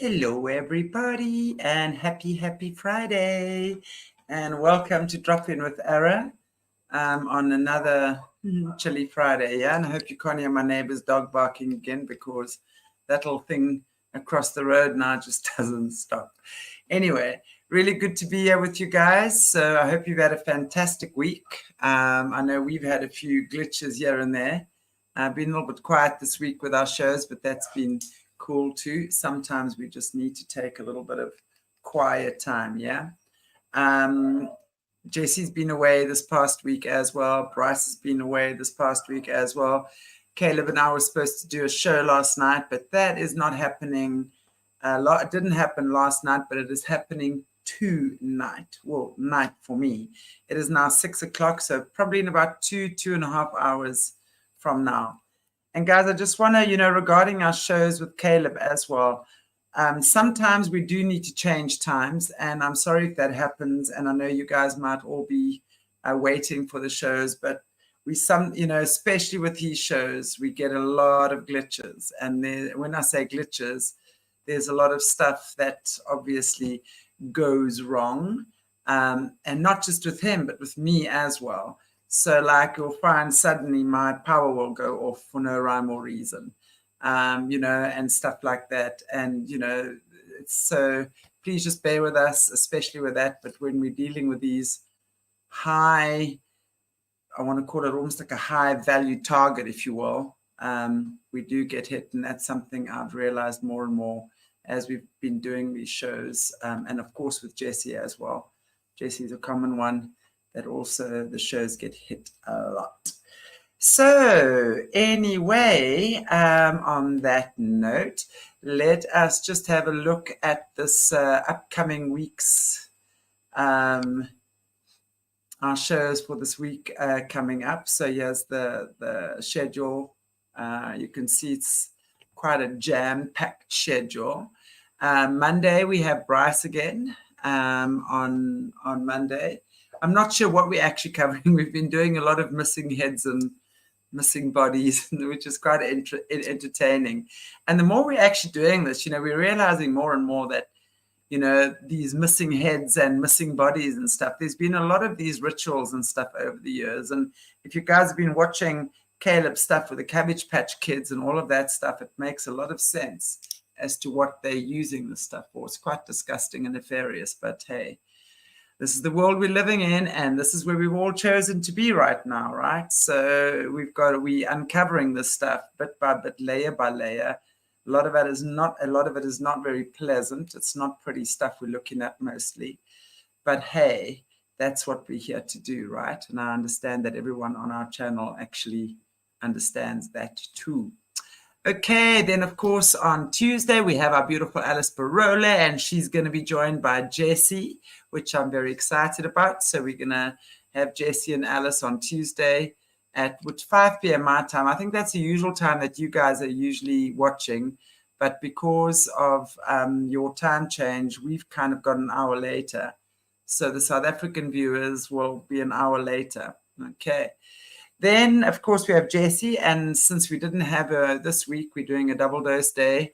Hello, everybody, and happy Friday, and welcome to Drop In with ARA on another chilly Friday. Yeah, and I hope you can't hear my neighbor's dog barking again because that little thing across the road now just doesn't stop. Anyway, really good to be here with you guys. So I hope you've had a fantastic week. I know we've had a few glitches here and there. I've been a little bit quiet this week with our shows, but that's been cool too. Sometimes we just need to take a little bit of quiet time. Yeah. Jesse's been away this past week as well. Bryce has been away this past week as well. Caleb and I were supposed to do a show last night, but that is not happening. It didn't happen last night, but it is happening tonight. Well, night for me. It is now 6 o'clock, so probably in about 2.5 hours from now. And guys, I just want to, regarding our shows with Caleb as well, sometimes we do need to change times, and I'm sorry if that happens. And I know you guys might all be waiting for the shows, but especially with these shows, we get a lot of glitches. And when I say glitches, there's a lot of stuff that obviously goes wrong, and not just with him, but with me as well. So like you'll find suddenly my power will go off for no rhyme or reason, and stuff like that. And, so please just bear with us, especially with that. But when we're dealing with these high, I want to call it almost like a high value target, if you will, we do get hit. And that's something I've realized more and more as we've been doing these shows. And of course with Jesse as well. Jesse's a common one. That also the shows get hit a lot. So anyway, on that note, let us just have a look at this upcoming week's our shows for this week coming up. So here's the schedule. You can see it's quite a jam-packed schedule. Monday we have Bryce again on Monday. I'm not sure what we're actually covering. We've been doing a lot of missing heads and missing bodies, which is quite entertaining. And the more we're actually doing this, we're realizing more and more that, these missing heads and missing bodies and stuff, there's been a lot of these rituals and stuff over the years. And if you guys have been watching Caleb's stuff with the Cabbage Patch Kids and all of that stuff, it makes a lot of sense as to what they're using this stuff for. It's quite disgusting and nefarious, but hey, this is the world we're living in, and this is where we've all chosen to be right now, right? So we're uncovering this stuff bit by bit, layer by layer. A lot of it is not very pleasant. It's not pretty stuff we're looking at mostly. But hey, that's what we're here to do, right? And I understand that everyone on our channel actually understands that too. Okay, then of course on Tuesday we have our beautiful Alice Barola, and she's going to be joined by Jesse, which I'm very excited about. So we're going to have Jesse and Alice on Tuesday at 5 p.m. my time. I think that's the usual time that you guys are usually watching, but because of your time change, we've kind of got an hour later. So the South African viewers will be an hour later. Okay. Then, of course, we have Jessie, and since we didn't have her this week, we're doing a double dose day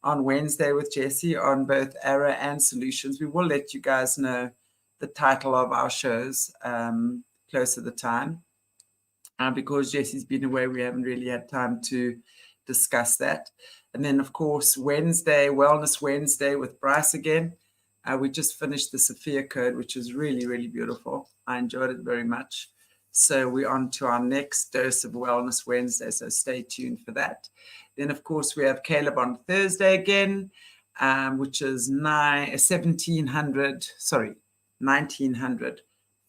on Wednesday with Jessie on both ARA and Solutions. We will let you guys know the title of our shows closer to the time. Because Jessie's been away, we haven't really had time to discuss that. And then, of course, Wednesday, Wellness Wednesday with Bryce again. We just finished the Sophia Code, which is really, really beautiful. I enjoyed it very much. So we're on to our next dose of Wellness Wednesday, so stay tuned for that. Then, of course, we have Caleb on Thursday again, which is 1900,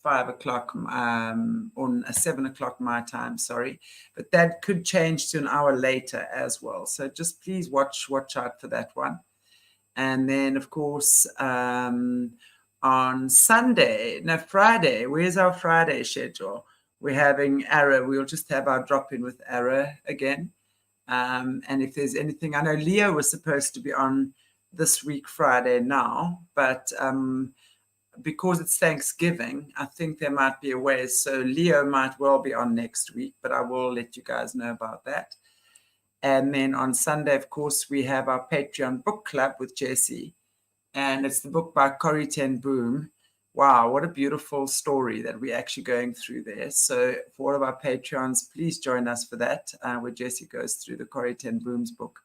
5 o'clock, on 7 o'clock my time, sorry. But that could change to an hour later as well. So just please watch out for that one. And then, of course, on Friday, where's our Friday schedule? We're having ARA. We'll just have our drop-in with ARA again. And if there's anything, I know Leo was supposed to be on this week Friday now, but because it's Thanksgiving, I think there might be a way. So Leo might well be on next week, but I will let you guys know about that. And then on Sunday, of course, we have our Patreon book club with Jessie. And it's the book by Corrie ten Boom. Wow, what a beautiful story that we're actually going through there. So for all of our Patreons, please join us for that, where Jessie goes through the Corrie ten Boom's book.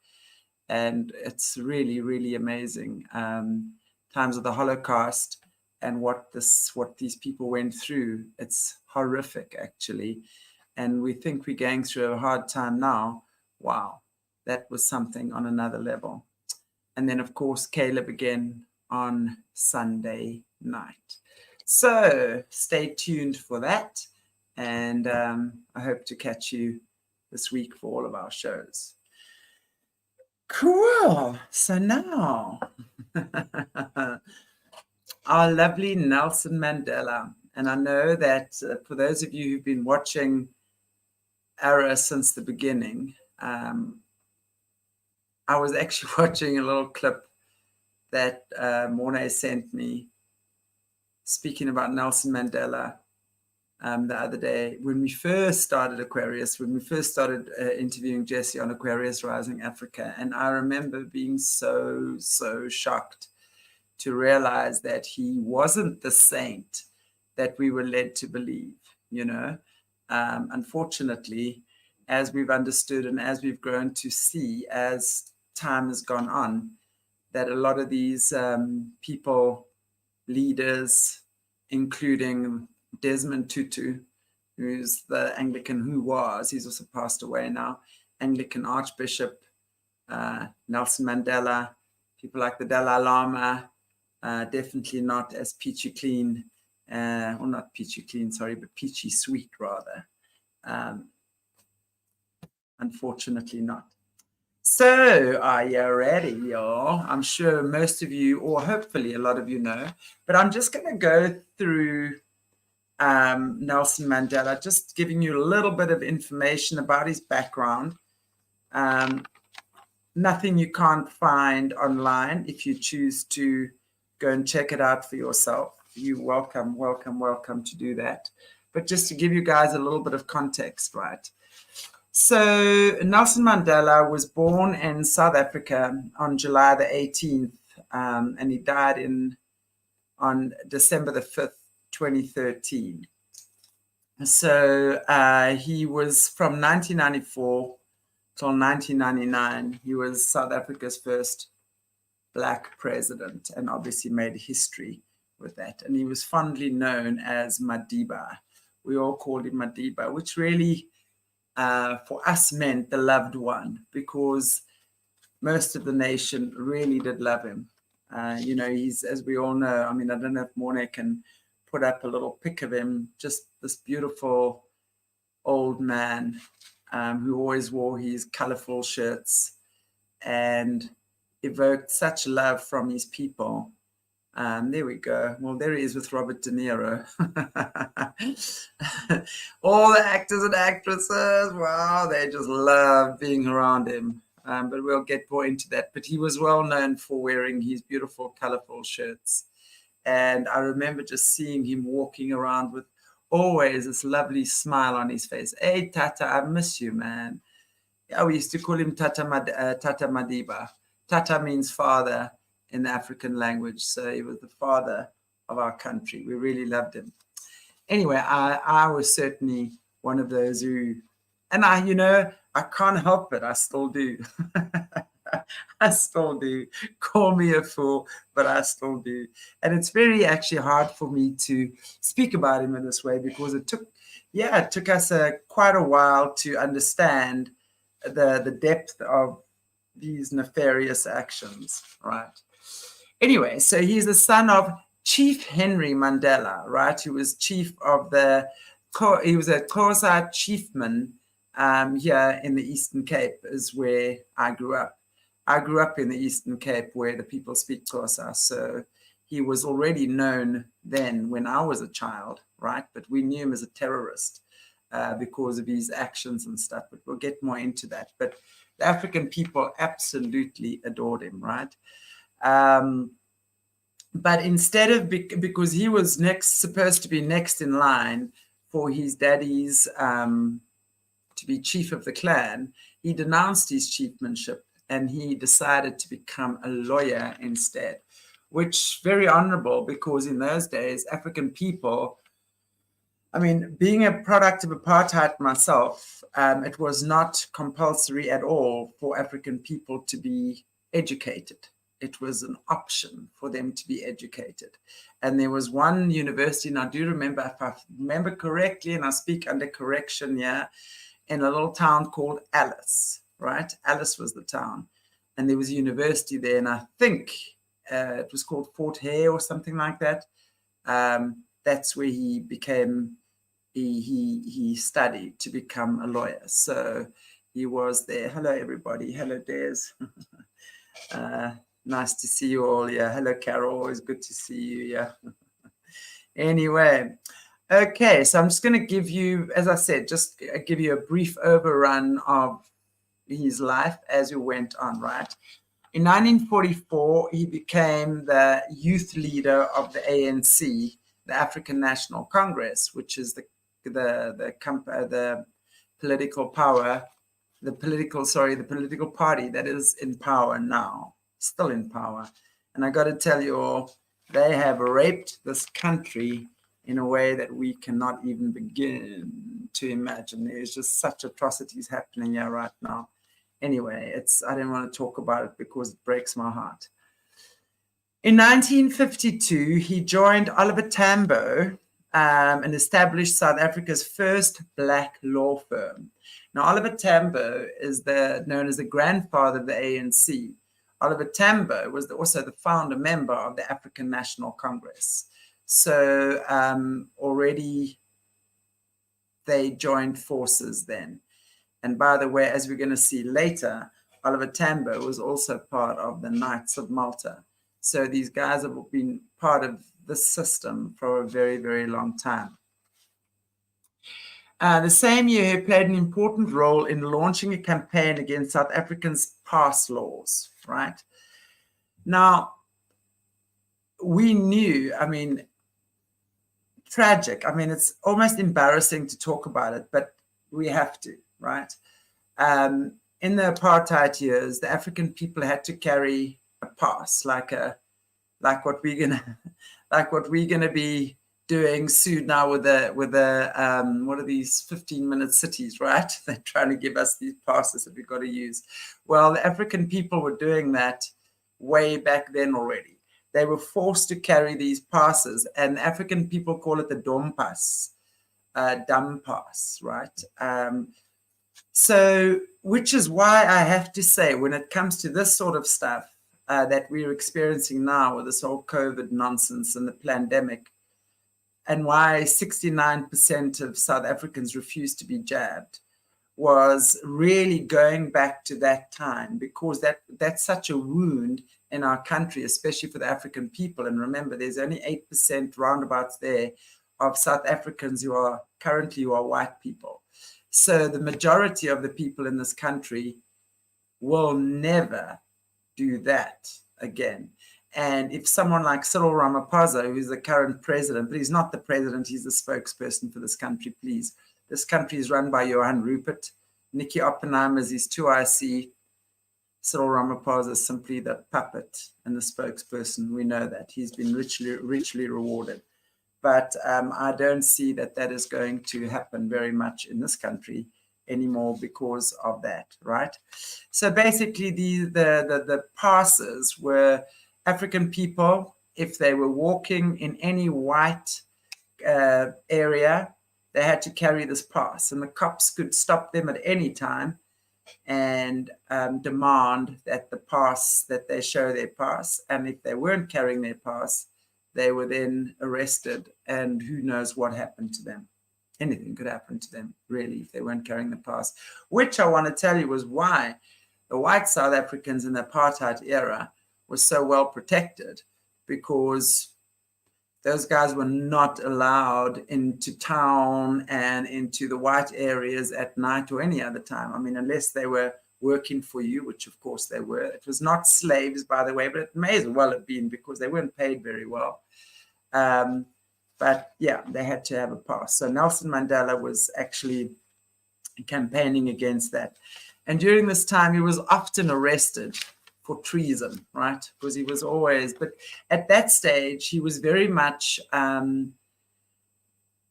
And it's really, really amazing. Times of the Holocaust and what these people went through. It's horrific, actually. And we think we're going through a hard time now. Wow, that was something on another level. And then, of course, Caleb again on Sunday night. So stay tuned for that. And I hope to catch you this week for all of our shows. Cool. So now, our lovely Nelson Mandela. And I know that for those of you who've been watching ARA since the beginning, I was actually watching a little clip that Morné sent me speaking about Nelson Mandela the other day when we first started Aquarius, when we first started interviewing Jessie on Aquarius Rising Africa. And I remember being so shocked to realize that he wasn't the saint that we were led to believe, you know. Unfortunately, as we've understood and as we've grown to see as time has gone on, that a lot of these people, leaders, including Desmond Tutu, who's the Anglican, he's also passed away now, Anglican Archbishop, Nelson Mandela, people like the Dalai Lama, definitely not as peachy clean, or not peachy clean, sorry, but peachy sweet rather. Unfortunately not. So are you ready, y'all? I'm sure most of you, or hopefully a lot of you know, but I'm just going to go through Nelson Mandela, just giving you a little bit of information about his background. Nothing you can't find online. If you choose to go and check it out for yourself, you're welcome to do that. But just to give you guys a little bit of context, right? So Nelson Mandela was born in South Africa on July the 18th, and he died on December the 5th, 2013. So he was from 1994 till 1999. He was South Africa's first Black president and obviously made history with that. And he was fondly known as Madiba. We all called him Madiba, which really for us meant the loved one, because most of the nation really did love him. You know, he's, as we all know, I mean, I don't know if Morné can put up a little pic of him, just this beautiful old man who always wore his colorful shirts and evoked such love from his people. There we go. Well, there he is with Robert De Niro. All the actors and actresses, wow, they just love being around him. But we'll get more into that. But he was well known for wearing his beautiful, colorful shirts. And I remember just seeing him walking around with always this lovely smile on his face. Hey, Tata, I miss you, man. Yeah, we used to call him Tata Madiba. Tata means father in the African language. So he was the father of our country. We really loved him. Anyway, I was certainly one of those who, and I can't help it. I still do. I still do. Call me a fool, but I still do. And it's very actually hard for me to speak about him in this way, because it took us quite a while to understand the depth of these nefarious actions, right? Anyway, so he's the son of Chief Henry Mandela, right? He was chief of he was a Xhosa chiefman here in the Eastern Cape, is where I grew up. I grew up in the Eastern Cape where the people speak Xhosa. So he was already known then when I was a child, right? But we knew him as a terrorist because of his actions and stuff. But we'll get more into that. But the African people absolutely adored him, right? But instead of, because he was supposed to be next in line for his daddy's to be chief of the clan, he denounced his chiefmanship and he decided to become a lawyer instead, which very honorable, because in those days, African people, I mean, being a product of apartheid myself, it was not compulsory at all for African people to be educated. It was an option for them to be educated. And there was one university, and I do remember, if I remember correctly, and I speak under correction here, in a little town called Alice, right? Alice was the town. And there was a university there, and I think it was called Fort Hare or something like that. That's where he became, he studied to become a lawyer. So he was there. Hello, everybody. Hello, Des. Nice to see you all. Yeah. Hello, Carol. Always good to see you. Yeah. Anyway. Okay. So I'm just going to give you, as I said, just give you a brief overrun of his life as we went on, right? In 1944, he became the youth leader of the ANC, the African National Congress, which is the political power, the political party that is in power now, still in power. And I got to tell you all, they have raped this country in a way that we cannot even begin to imagine. There's just such atrocities happening here right now. Anyway, I don't want to talk about it because it breaks my heart. In 1952, he joined Oliver Tambo and established South Africa's first black law firm. Now, Oliver Tambo is known as the grandfather of the ANC. Oliver Tambo was also the founder member of the African National Congress. So already they joined forces then. And by the way, as we're going to see later, Oliver Tambo was also part of the Knights of Malta. So these guys have been part of the system for a very, very long time. The same year, he played an important role in launching a campaign against South Africans' pass laws, right? Now, we knew, I mean, tragic. I mean, it's almost embarrassing to talk about it, but we have to, right? In the apartheid years, the African people had to carry a pass, like what we're gonna be doing soon now with the what are these 15-minute cities, right? They're trying to give us these passes that we've got to use. Well, the African people were doing that way back then already. They were forced to carry these passes, and African people call it the dumb pass, right? So, which is why I have to say, when it comes to this sort of stuff that we're experiencing now with this whole COVID nonsense and the pandemic, and why 69% of South Africans refused to be jabbed, was really going back to that time, because that's such a wound in our country, especially for the African people. And remember, there's only 8% roundabouts there of South Africans who are white people. So the majority of the people in this country will never do that again. And if someone like Cyril Ramaphosa, who's the current president, but he's not the president, he's the spokesperson for this country, please. This country is run by Johan Rupert. Nicky Oppenheimer is his 2IC. Cyril Ramaphosa is simply the puppet and the spokesperson. We know that. He's been richly rewarded. But I don't see that is going to happen very much in this country anymore because of that, right? So basically, the passes were African people, if they were walking in any white area, they had to carry this pass, and the cops could stop them at any time and demand that they show their pass. And if they weren't carrying their pass, they were then arrested, and who knows what happened to them. Anything could happen to them, really, if they weren't carrying the pass, which I want to tell you was why the white South Africans in the apartheid era were so well protected, because those guys were not allowed into town and into the white areas at night or any other time. I mean, unless they were working for you, which of course they were. It was not slaves, by the way, but it may as well have been, because they weren't paid very well. But yeah, they had to have a pass. So Nelson Mandela was actually campaigning against that. And during this time, he was often arrested for treason, right? Because he was always, but at that stage, he was very much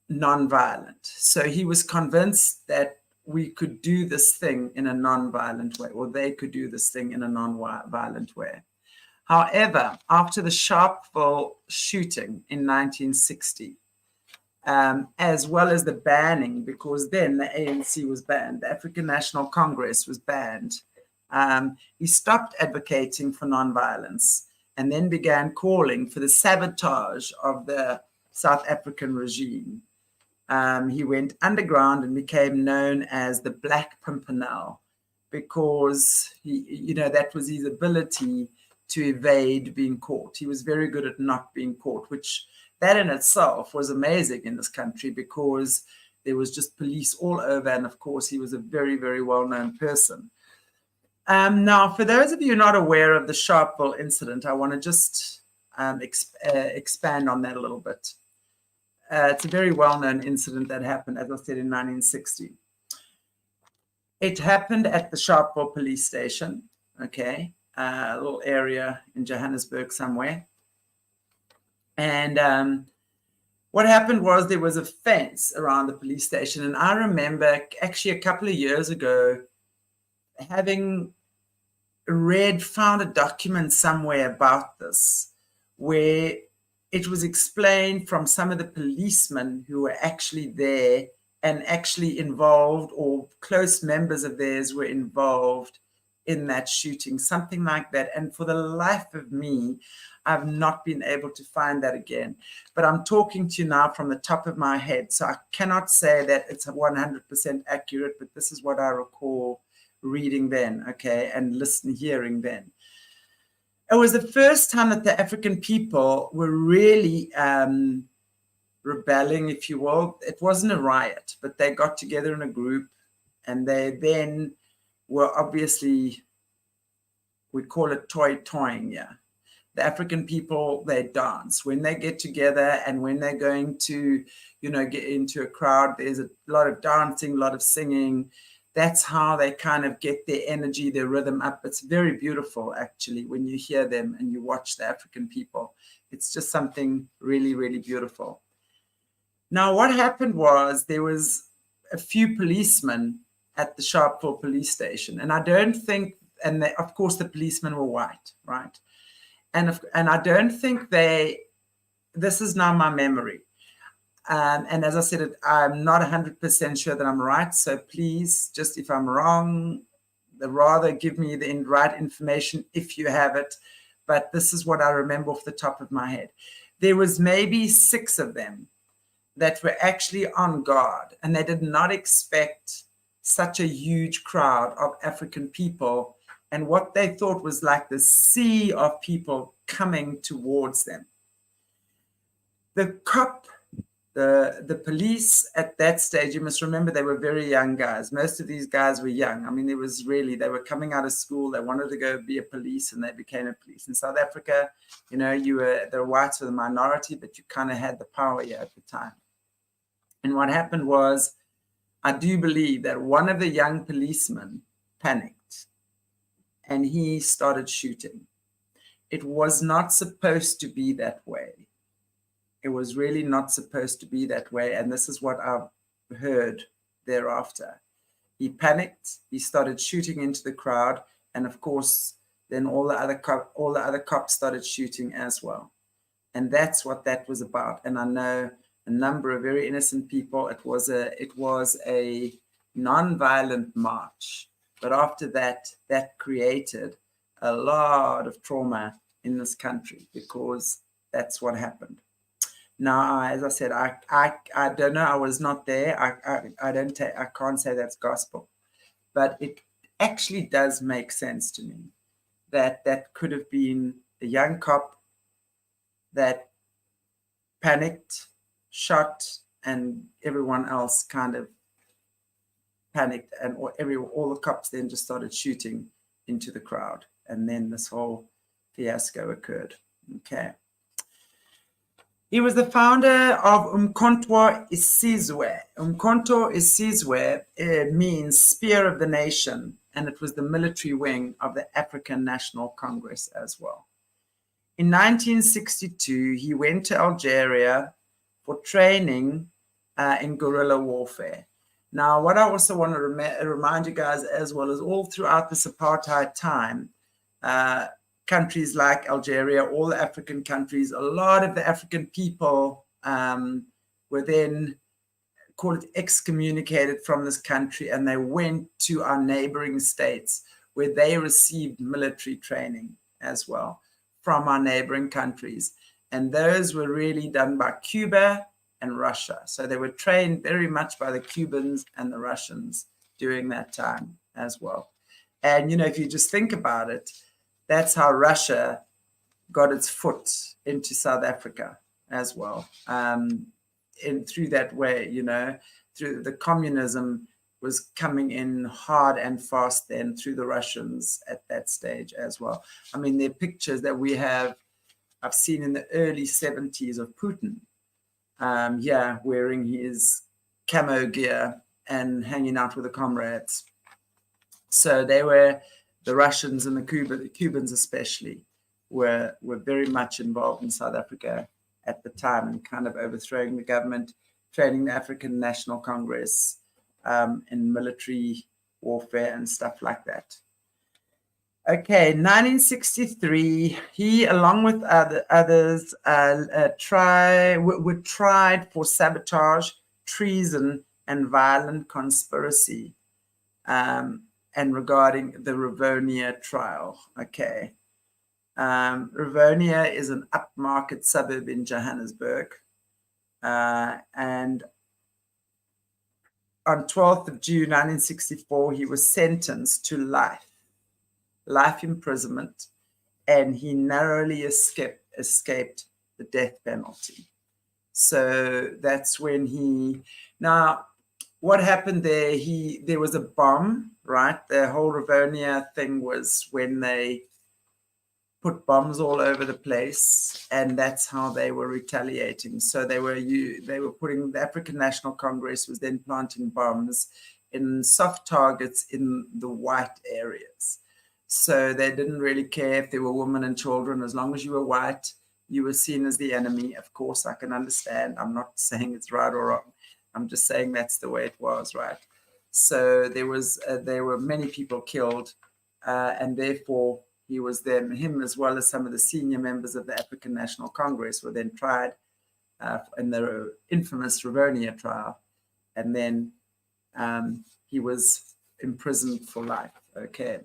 non-violent. So he was convinced that we could do this thing in a non-violent way, or they could do this thing in a non-violent way. However, after the Sharpeville shooting in 1960, as well as the banning, because then the ANC was banned, the African National Congress was banned, he stopped advocating for non-violence and then began calling for the sabotage of the South African regime. He went underground and became known as the Black Pimpernel, because that was his ability to evade being caught. He was very good at not being caught, which that in itself was amazing in this country, because there was just police all over. And of course, he was a very, very well-known person. Now, for those of you not aware of the Sharpeville incident, I want to just expand on that a little bit. It's a very well-known incident that happened, as I said, in 1960. It happened at the Sharpeville police station, okay, a little area in Johannesburg somewhere. And what happened was there was a fence around the police station. And I remember actually a couple of years ago having found a document somewhere about this, where it was explained from some of the policemen who were actually there and actually involved, or close members of theirs were involved in that shooting, something like that. And for the life of me, I've not been able to find that again. But I'm talking to you now from the top of my head, so I cannot say that it's 100% accurate, but this is what I recall reading then, okay, and hearing then. It was the first time that the African people were really rebelling, if you will. It wasn't a riot, but they got together in a group, and they then were obviously, we call it toying, yeah. The African people, they dance. When they get together and when they're going to, get into a crowd, there's a lot of dancing, a lot of singing. That's how they kind of get their energy, their rhythm up. It's very beautiful, actually, when you hear them and you watch the African people. It's just something really, really beautiful. Now, what happened was there was a few policemen at the Sharpeville police station. And I don't think, of course, the policemen were white, right? And I don't think this is now my memory. And as I said, I'm not 100% sure that I'm right. So please, just if I'm wrong, rather give me the right information if you have it. But this is what I remember off the top of my head. There was maybe 6 of them that were actually on guard, and they did not expect such a huge crowd of African people, and what they thought was like the sea of people coming towards them. The police at that stage, you must remember, they were very young guys. Most of these guys were young. I mean, they were coming out of school. They wanted to go be a police, and they became a police. In South Africa, the whites were the minority, but you kind of had the power here at the time. And what happened was, I do believe that one of the young policemen panicked and he started shooting. It was not supposed to be that way. It was really not supposed to be that way. And this is what I've heard thereafter. He panicked. He started shooting into the crowd. And of course, then all the other cops started shooting as well. And that's what that was about. And I know a number of very innocent people. It was a non-violent march. But after that, that created a lot of trauma in this country, because that's what happened. Now, as I said, I don't know. I was not there. I can't say that's gospel, but it actually does make sense to me that that could have been a young cop that panicked, shot, and everyone else kind of panicked, and all the cops then just started shooting into the crowd, and then this whole fiasco occurred. Okay. He was the founder of Umkhonto Isizwe. Umkhonto Isizwe means Spear of the Nation, and it was the military wing of the African National Congress as well. In 1962, he went to Algeria for training in guerrilla warfare. Now, what I also want to remind you guys as well is all throughout this apartheid time, countries like Algeria, all the African countries, a lot of the African people were then, call it, excommunicated from this country, and they went to our neighboring states where they received military training as well from our neighboring countries. And those were really done by Cuba and Russia. So they were trained very much by the Cubans and the Russians during that time as well. And, you know, if you just think about it, that's how Russia got its foot into South Africa as well. Through that way, you know, through the communism was coming in hard and fast then through the Russians at that stage as well. I mean, there are pictures that I've seen in the early 70s of Putin, wearing his camo gear and hanging out with the comrades. So the Russians and the Cubans especially were very much involved in South Africa at the time and kind of overthrowing the government, training the African National Congress in military warfare and stuff like that. Okay, 1963, he, along with others, were tried for sabotage, treason, and violent conspiracy, and regarding the Ronia Trial. Okay, Ronia is an upmarket suburb in Johannesburg, and on 12th of June 1964, he was sentenced to life imprisonment, and he narrowly escaped the death penalty. So that's when now what happened there, there was a bomb, right? The whole Ronia thing was when they put bombs all over the place, and that's how they were retaliating. So they were putting, the African National Congress was then planting bombs in soft targets in the white areas. So they didn't really care if there were women and children. As long as you were white, you were seen as the enemy. Of course, I can understand. I'm not saying it's right or wrong. I'm just saying that's the way it was, right? So there were many people killed, and therefore him as well as some of the senior members of the African National Congress were then tried in the infamous Ronia Trial, and then he was imprisoned for life. Okay.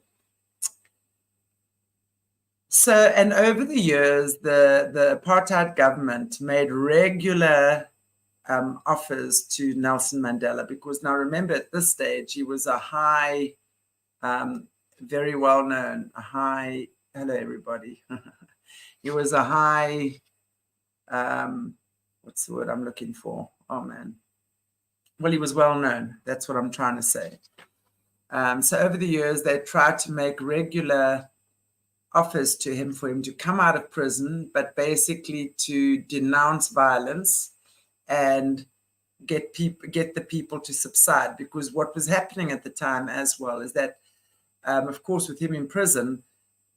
So, and over the years, the apartheid government made regular offers to Nelson Mandela, because now remember, at this stage, he was a high, very well known, hello everybody. He was a high, what's the word I'm looking for? Oh man. Well, he was well known. That's what I'm trying to say. So over the years, they tried to make regular offers to him for him to come out of prison, but basically to denounce violence and get the people to subside. Because what was happening at the time as well is that, of course, with him in prison,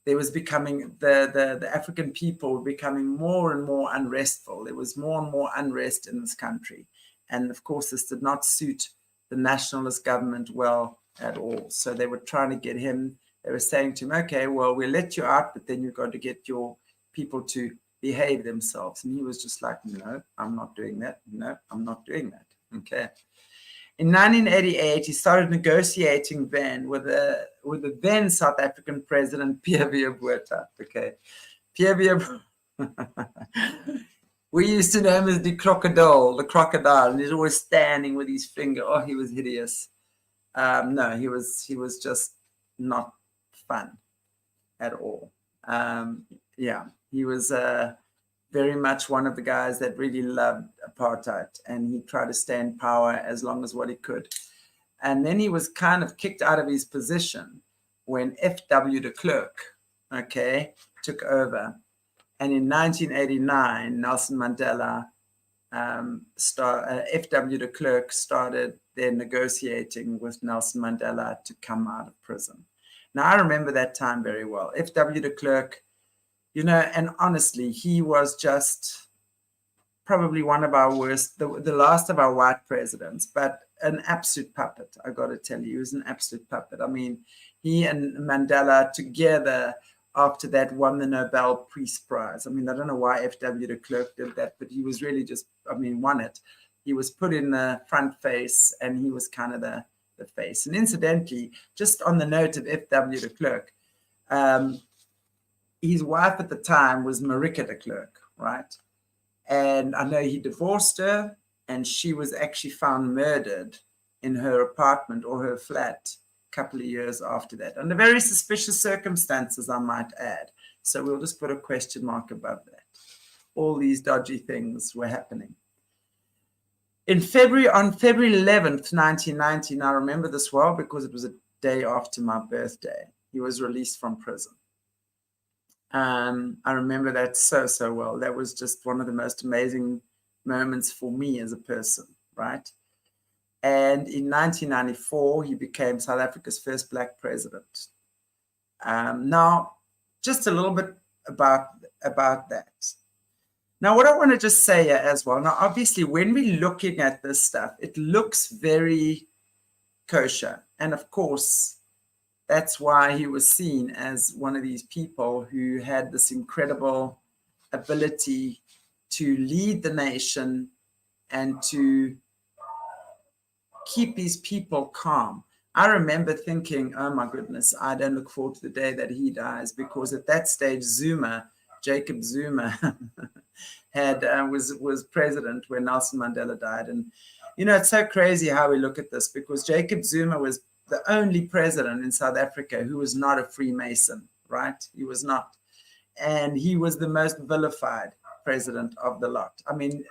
there was becoming the African people were becoming more and more unrestful. There was more and more unrest in this country, and of course, this did not suit the nationalist government well at all. So they were trying to get him. They were saying to him, okay, well, we'll let you out, but then you've got to get your people to behave themselves. And he was just like, no, I'm not doing that. No, I'm not doing that. Okay. In 1988, he started negotiating then with the then South African president, Pierre Botha. Okay. Pierre we used to know him as the crocodile, and he's always standing with his finger. Oh, he was hideous. No, he was just not fun at all. He was very much one of the guys that really loved apartheid, and he tried to stay in power as long as what he could. And then he was kind of kicked out of his position when F.W. de Klerk, took over. And in 1989, Nelson Mandela F.W. de Klerk started their negotiating with Nelson Mandela to come out of prison. Now, I remember that time very well. F.W. de Klerk, you know, and honestly, he was just probably one of our worst, the last of our white presidents, but an absolute puppet, I got to tell you. He was an absolute puppet. I mean, he and Mandela together after that won the Nobel Peace Prize. I mean, I don't know why F.W. de Klerk did that, but he was really just, I mean, won it. He was put in the front face, and he was kind of the face. And incidentally, just on the note of F.W. de Klerk, his wife at the time was Marika de Klerk, right? And I know he divorced her, and she was actually found murdered in her apartment or her flat a couple of years after that, under very suspicious circumstances, I might add. So we'll just put a question mark above that. All these dodgy things were happening. On February 11th, 1990, I remember this well because it was a day after my birthday, he was released from prison. I remember that so well. That was just one of the most amazing moments for me as a person, right? And in 1994, he became South Africa's first Black president. Now, just a little bit about that. Now, what I want to just say here as well, now, obviously, when we're looking at this stuff, it looks very kosher. And of course, that's why he was seen as one of these people who had this incredible ability to lead the nation and to keep these people calm. I remember thinking, oh my goodness, I don't look forward to the day that he dies, because at that stage, Jacob Zuma, was president when Nelson Mandela died. And, you know, it's so crazy how we look at this, because Jacob Zuma was the only president in South Africa who was not a Freemason, right? He was not. And he was the most vilified president of the lot. I mean,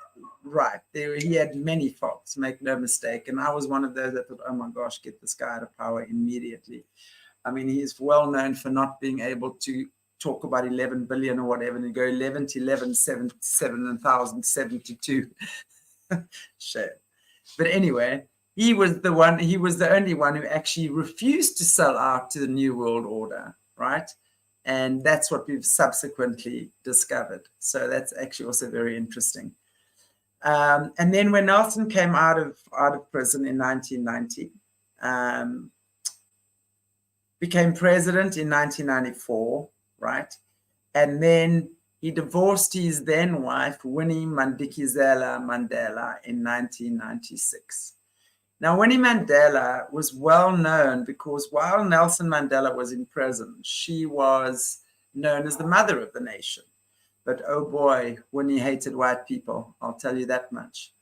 right, he had many faults, make no mistake. And I was one of those that thought, oh my gosh, get this guy out of power immediately. I mean, he's well known for not being able to talk about 11 billion or whatever, and go 11 to 11, 7,072. Shame. But anyway, he was the only one who actually refused to sell out to the New World Order, right? And that's what we've subsequently discovered. So that's actually also very interesting. And then when Nelson came out of prison in 1990, became president in 1994, right? And then he divorced his then wife, Winnie Mandela, in 1996. Now, Winnie Mandela was well known because while Nelson Mandela was in prison, she was known as the mother of the nation. But oh boy, Winnie hated white people, I'll tell you that much.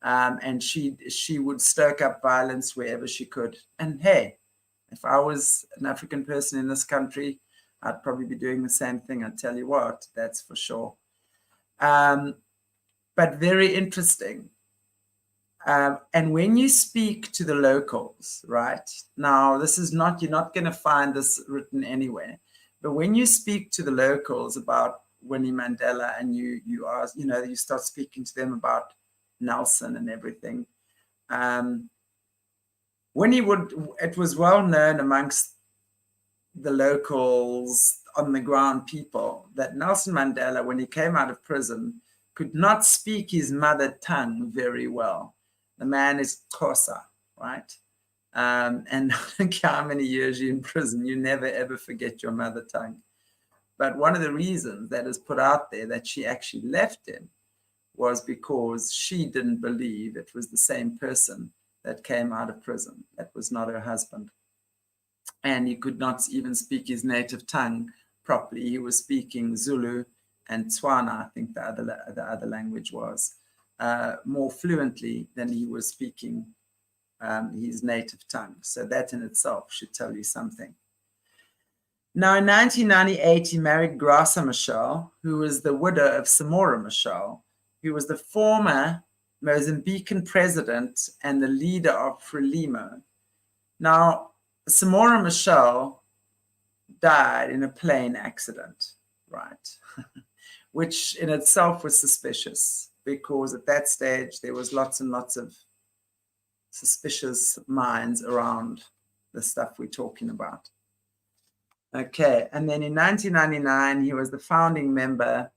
And she would stoke up violence wherever she could. And hey, if I was an African person in this country, I'd probably be doing the same thing. I tell you what, that's for sure. But very interesting. And when you speak to the locals, right? Now, this is not, you're not going to find this written anywhere. But when you speak to the locals about Winnie Mandela and you ask, you know, you start speaking to them about Nelson and everything. It was well known amongst the locals, on the ground people, that Nelson Mandela, when he came out of prison, could not speak his mother tongue very well. The man is Xhosa, right? And I don't care how many years you're in prison, you never ever forget your mother tongue. But one of the reasons that is put out there that she actually left him was because she didn't believe it was the same person that came out of prison. That was not her husband. And he could not even speak his native tongue properly. He was speaking Zulu and Tswana, I think the other language was, more fluently than he was speaking his native tongue. So that in itself should tell you something. Now, in 1998, he married Graça Machel, who was the widow of Samora Machel, who was the former Mozambican president and the leader of Frelimo. Now, Samora Machel died in a plane accident, right? Which in itself was suspicious. because at that stage there was lots and lots of suspicious minds around the stuff we're talking about. Okay, and then in 1999, he was the founding member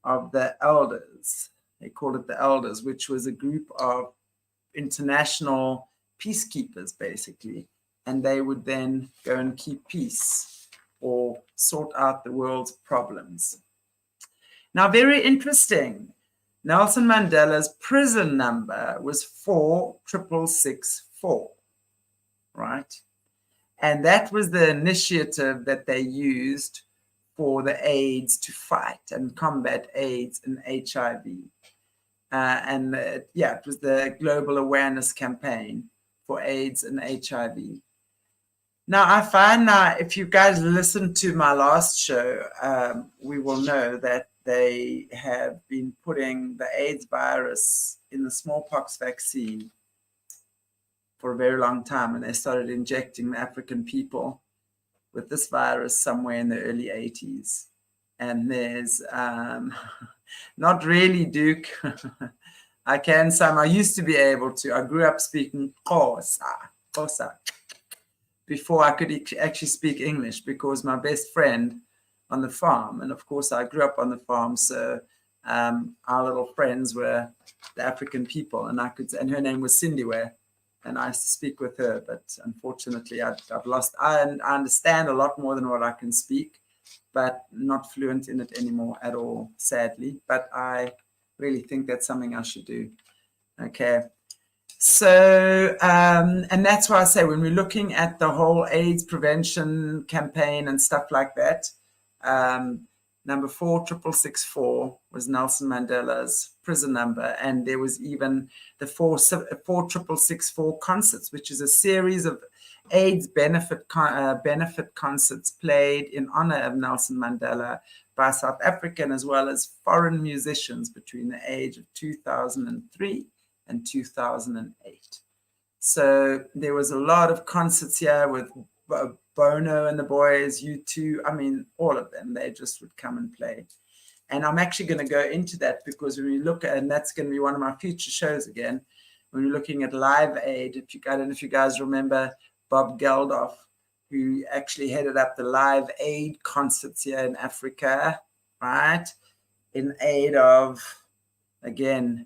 of the Elders. They called it the Elders, which was a group of international peacekeepers, basically. And they would then go and keep peace or sort out the world's problems. Now, very interesting. Nelson Mandela's prison number was 46664, right? And that was the initiative that they used for the AIDS to fight and combat AIDS and HIV. It was the global awareness campaign for AIDS and HIV. Now, I find if you guys listen to my last show, we will know that they have been putting the AIDS virus in the smallpox vaccine for a very long time, and they started injecting the African people with this virus somewhere in the early 80s. And there's not really, Duke. I can some. I used to be able to. I grew up speaking Xhosa before I could actually speak English, because my best friend on the farm, and of course I grew up on the farm, so our little friends were the African people, and her name was Cindy, and I used to speak with her, but unfortunately I've lost. I understand a lot more than what I can speak, but not fluent in it anymore at all, sadly. But I really think that's something I should do. Okay. So, and that's why I say when we're looking at the whole AIDS prevention campaign and stuff like that, number 46664 was Nelson Mandela's prison number, and there was even the 46664 concerts, which is a series of AIDS benefit concerts played in honor of Nelson Mandela by South African as well as foreign musicians between the age of 2003 and 2008. So there was a lot of concerts here with Bono and the boys, U2, I mean, all of them, they just would come and play. And I'm actually going to go into that, because when we look at, and that's going to be one of my future shows again, when we're looking at Live Aid, I don't know if you guys remember Bob Geldof, who actually headed up the Live Aid concerts here in Africa, right? In aid of, again,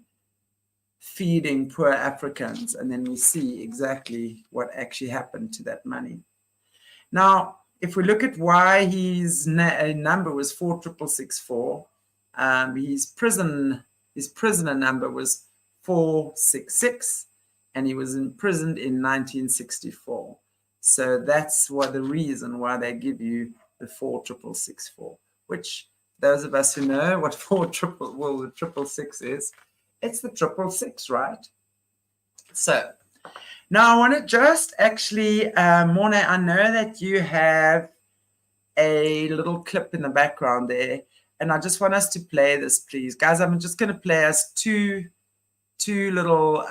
feeding poor Africans. And then we see exactly what actually happened to that money. Now, if we look at why his number was 46664, his prisoner number was 466, and he was imprisoned in 1964. So that's the reason why they give you the 46664, which those of us who know what the 666 is, it's the 666, right? So now I want to just actually, Morné, I know that you have a little clip in the background there, and I just want us to play this, please. Guys, I'm just going to play us two little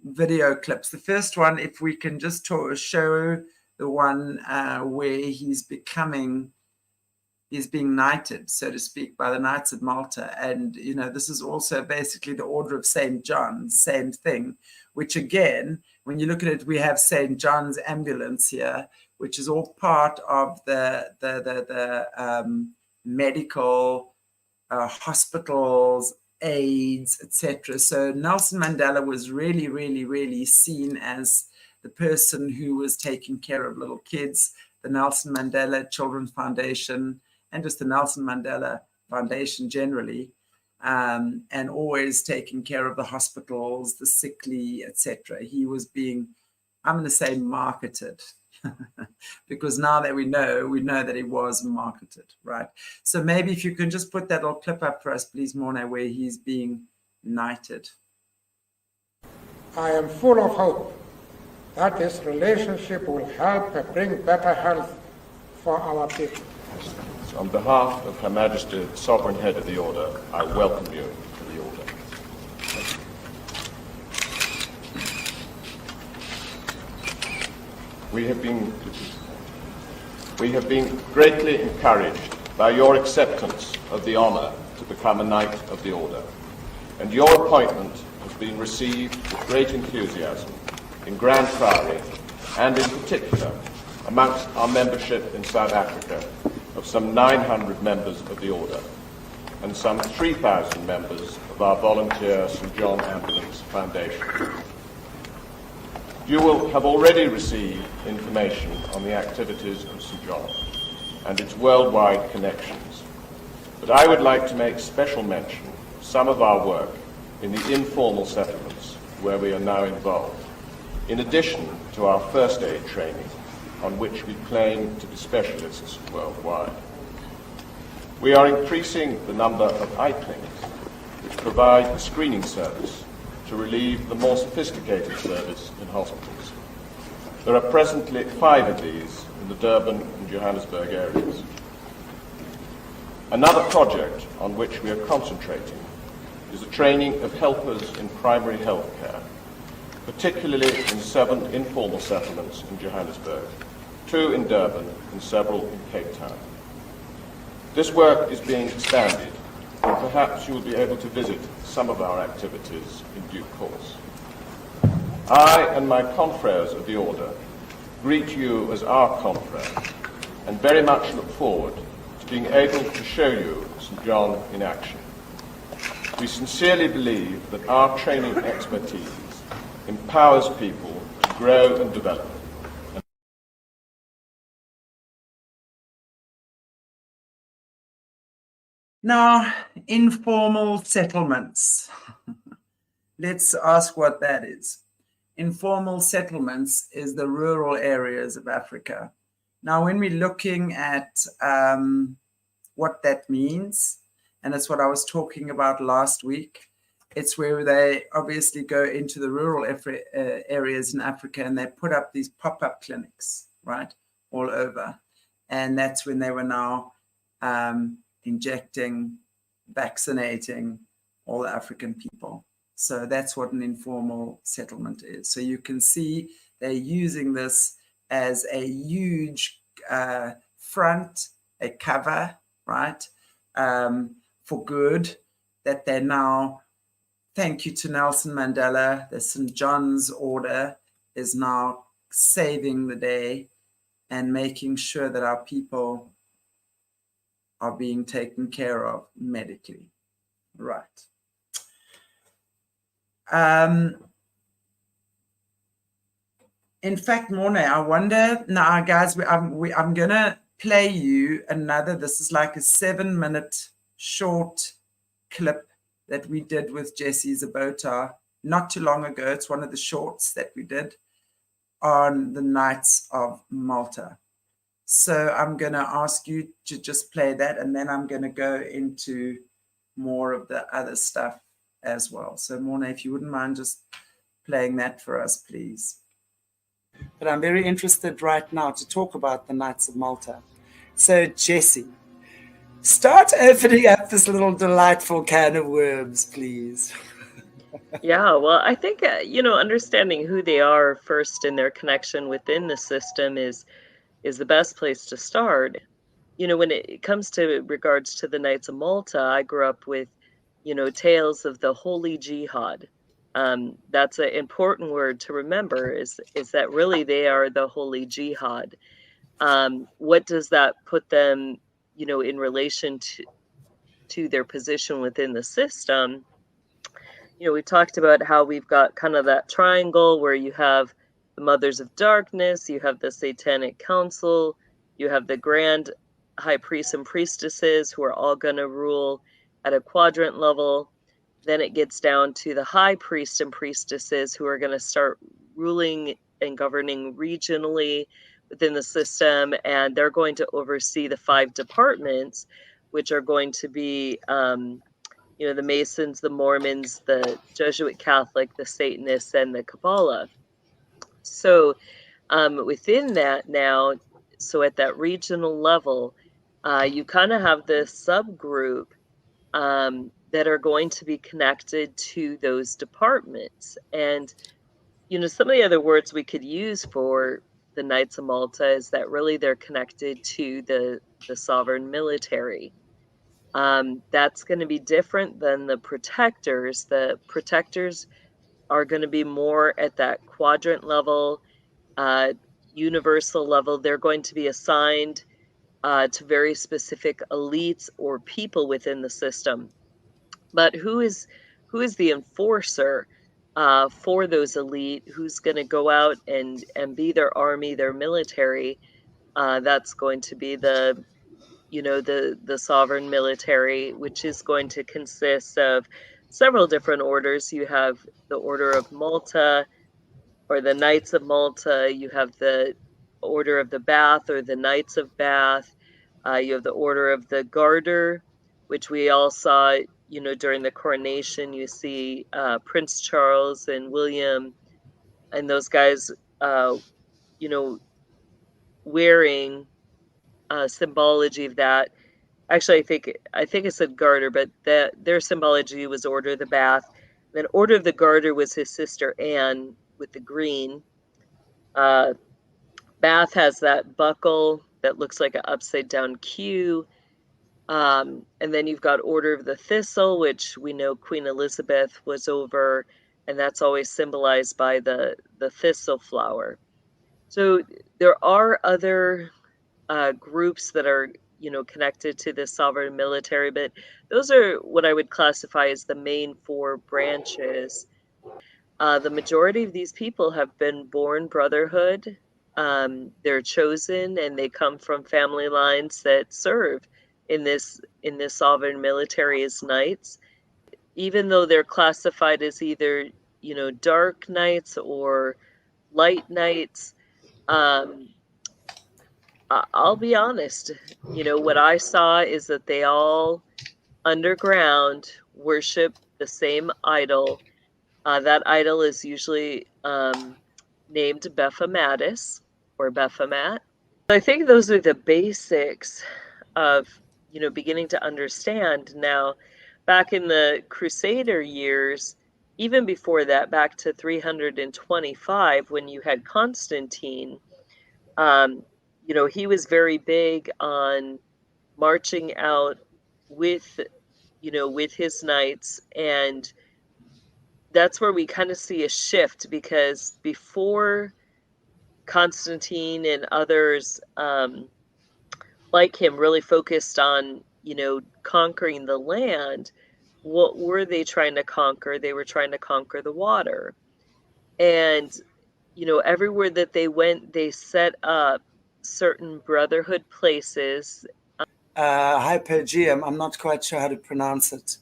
video clips. The first one, if we can just show the one where he's being knighted, so to speak, by the Knights of Malta. And, you know, this is also basically the Order of St. John, same thing, which again, when you look at it, we have St. John's ambulance here, which is all part of the medical hospitals, AIDS, etc. So Nelson Mandela was really, really, really seen as the person who was taking care of little kids. The Nelson Mandela Children's Foundation, and just the Nelson Mandela Foundation generally, and always taking care of the hospitals, the sickly, etc. He was being, I'm going to say, marketed, because now that we know that he was marketed, right? So maybe if you can just put that little clip up for us, please, Morné, where he's being knighted. I am full of hope that this relationship will help bring better health for our people. On behalf of Her Majesty, the Sovereign Head of the Order, I welcome you to the Order. We have been greatly encouraged by your acceptance of the honor to become a Knight of the Order. and your appointment has been received with great enthusiasm in Grand Prairie and in particular amongst our membership in South Africa of some 900 members of the Order and some 3,000 members of our volunteer St. John Ambulance Foundation. You will have already received information on the activities of St. John and its worldwide connections, but I would like to make special mention of some of our work in the informal settlements where we are now involved, in addition to our first aid training, on which we claim to be specialists worldwide. We are increasing the number of eye clinics, which provide a screening service to relieve the more sophisticated service in hospitals. There are presently 5 of these in the Durban and Johannesburg areas. Another project on which we are concentrating is the training of helpers in primary health care, particularly in 7 informal settlements in Johannesburg, 2 in Durban and several in Cape Town. This work is being expanded, and perhaps you will be able to visit some of our activities in due course. I and my confreres of the Order greet you as our confreres and very much look forward to being able to show you St. John in action. We sincerely believe that our training expertise empowers people to grow and develop. Now, informal settlements. Let's ask what that is. Informal settlements is the rural areas of Africa. Now, when we're looking at what that means, and it's what I was talking about last week, it's where they obviously go into the rural areas in Africa and they put up these pop-up clinics, right, all over. And that's when they were now injecting, vaccinating all the African people. So that's what an informal settlement is. So you can see they're using this as a huge front, a cover, right, for good, that they're now, thank you to Nelson Mandela, the St. John's Order is now saving the day and making sure that our people are being taken care of medically. Right. In fact, Morné, I wonder, now guys, I'm going to play you another, this is like a 7-minute short clip that we did with Jessie Zabota not too long ago. It's one of the shorts that we did on the Knights of Malta. So I'm going to ask you to just play that, and then I'm going to go into more of the other stuff as well. So Morné, if you wouldn't mind just playing that for us, please. But I'm very interested right now to talk about the Knights of Malta. So Jessie, start opening up this little delightful can of worms, please. Yeah, well, I think, understanding who they are first in their connection within the system is the best place to start. When it comes to regards to the Knights of Malta, I grew up with, tales of the Holy Jihad. That's an important word to remember, is that really they are the Holy Jihad. What does that put them, in relation to their position within the system? We talked about how we've got kind of that triangle where you have the Mothers of Darkness, you have the Satanic Council, you have the Grand High Priests and Priestesses who are all going to rule at a quadrant level. Then it gets down to the High Priests and Priestesses who are going to start ruling and governing regionally within the system, and they're going to oversee the 5 departments, which are going to be the Masons, the Mormons, the Jesuit Catholic, the Satanists, and the Kabbalah. So within that now, so at that regional level, you kind of have this subgroup that are going to be connected to those departments. And, some of the other words we could use for the Knights of Malta is that really they're connected to the sovereign military. That's going to be different than the protectors. The protectors are going to be more at that quadrant level, universal level. They're going to be assigned to very specific elites or people within the system. But who is the enforcer for those elite? Who's going to go out and be their army, their military? That's going to be the sovereign military, which is going to consist of several different orders. You have the Order of Malta, or the Knights of Malta. You have the Order of the Bath, or the Knights of Bath. You have the Order of the Garter, which we all saw, during the coronation. You see Prince Charles and William and those guys, wearing symbology of that. Actually, I think it said Garter, but their symbology was Order of the Bath. Then Order of the Garter was his sister Anne with the green. Bath has that buckle that looks like an upside down Q. And then you've got Order of the Thistle, which we know Queen Elizabeth was over, and that's always symbolized by the thistle flower. So there are other groups that are connected to the sovereign military, but those are what I would classify as the main four branches. The majority of these people have been born brotherhood. They're chosen, and they come from family lines that serve in this sovereign military as knights. Even though they're classified as either dark knights or light knights, I'll be honest, what I saw is that they all underground worship the same idol. That idol is usually named Baphomet or Baphomet. I think those are the basics of, beginning to understand. Now, back in the Crusader years, even before that, back to 325, when you had Constantine, he was very big on marching out with his knights, and that's where we kind of see a shift, because before Constantine and others like him really focused on conquering the land, what were they trying to conquer? They were trying to conquer the water. And everywhere that they went, they set up certain brotherhood places. Hypogeum, I'm not quite sure how to pronounce it.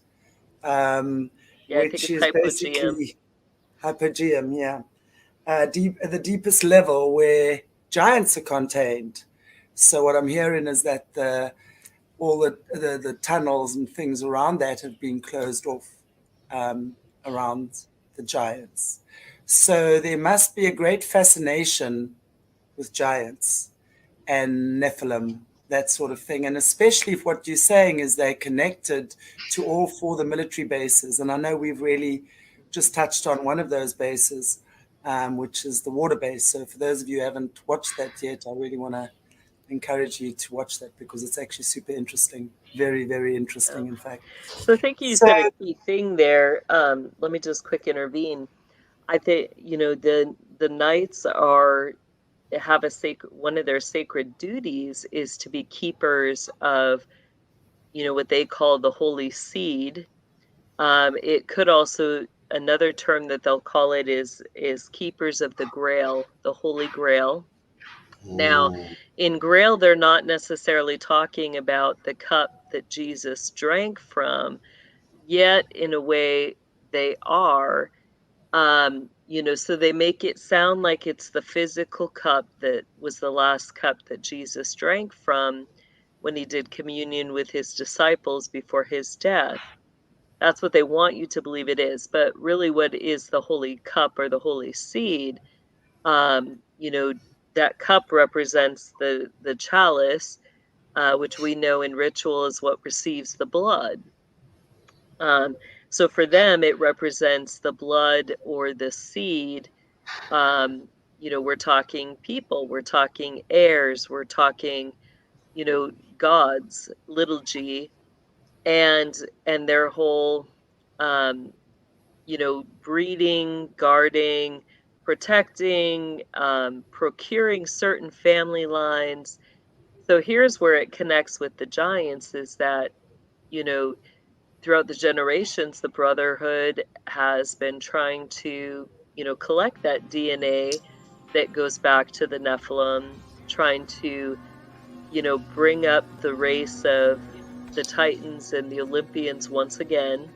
Which is basically Hypogeum, yeah. The deepest level where giants are contained. So what I'm hearing is that all the tunnels and things around that have been closed off around the giants. So there must be a great fascination with giants and Nephilim, that sort of thing. And especially if what you're saying is they're connected to all four of the military bases. And I know we've really just touched on one of those bases, which is the water base. So for those of you who haven't watched that yet, I really want to encourage you to watch that, because it's actually super interesting. Very, very interesting, in fact. So I think you said a key thing there. Let me just quick intervene. I think, the knights have one of their sacred duties is to be keepers of, what they call the holy seed. It could also, another term that they'll call it is keepers of the Grail, the Holy Grail. Now, in Grail, they're not necessarily talking about the cup that Jesus drank from, yet in a way they are. So they make it sound like it's the physical cup that was the last cup that Jesus drank from when he did communion with his disciples before his death. That's what they want you to believe it is. But really, what is the holy cup or the holy seed? That cup represents the chalice, which we know in ritual is what receives the blood. So for them, it represents the blood or the seed. We're talking people, we're talking heirs, we're talking, gods, little g. and their whole, you know, breeding, guarding, protecting, procuring certain family lines. So here's where it connects with the giants, is that, you know, throughout the generations, the Brotherhood has been trying to, you know, collect that DNA that goes back to the Nephilim, trying to, you know, bring up the race of the Titans and the Olympians once again.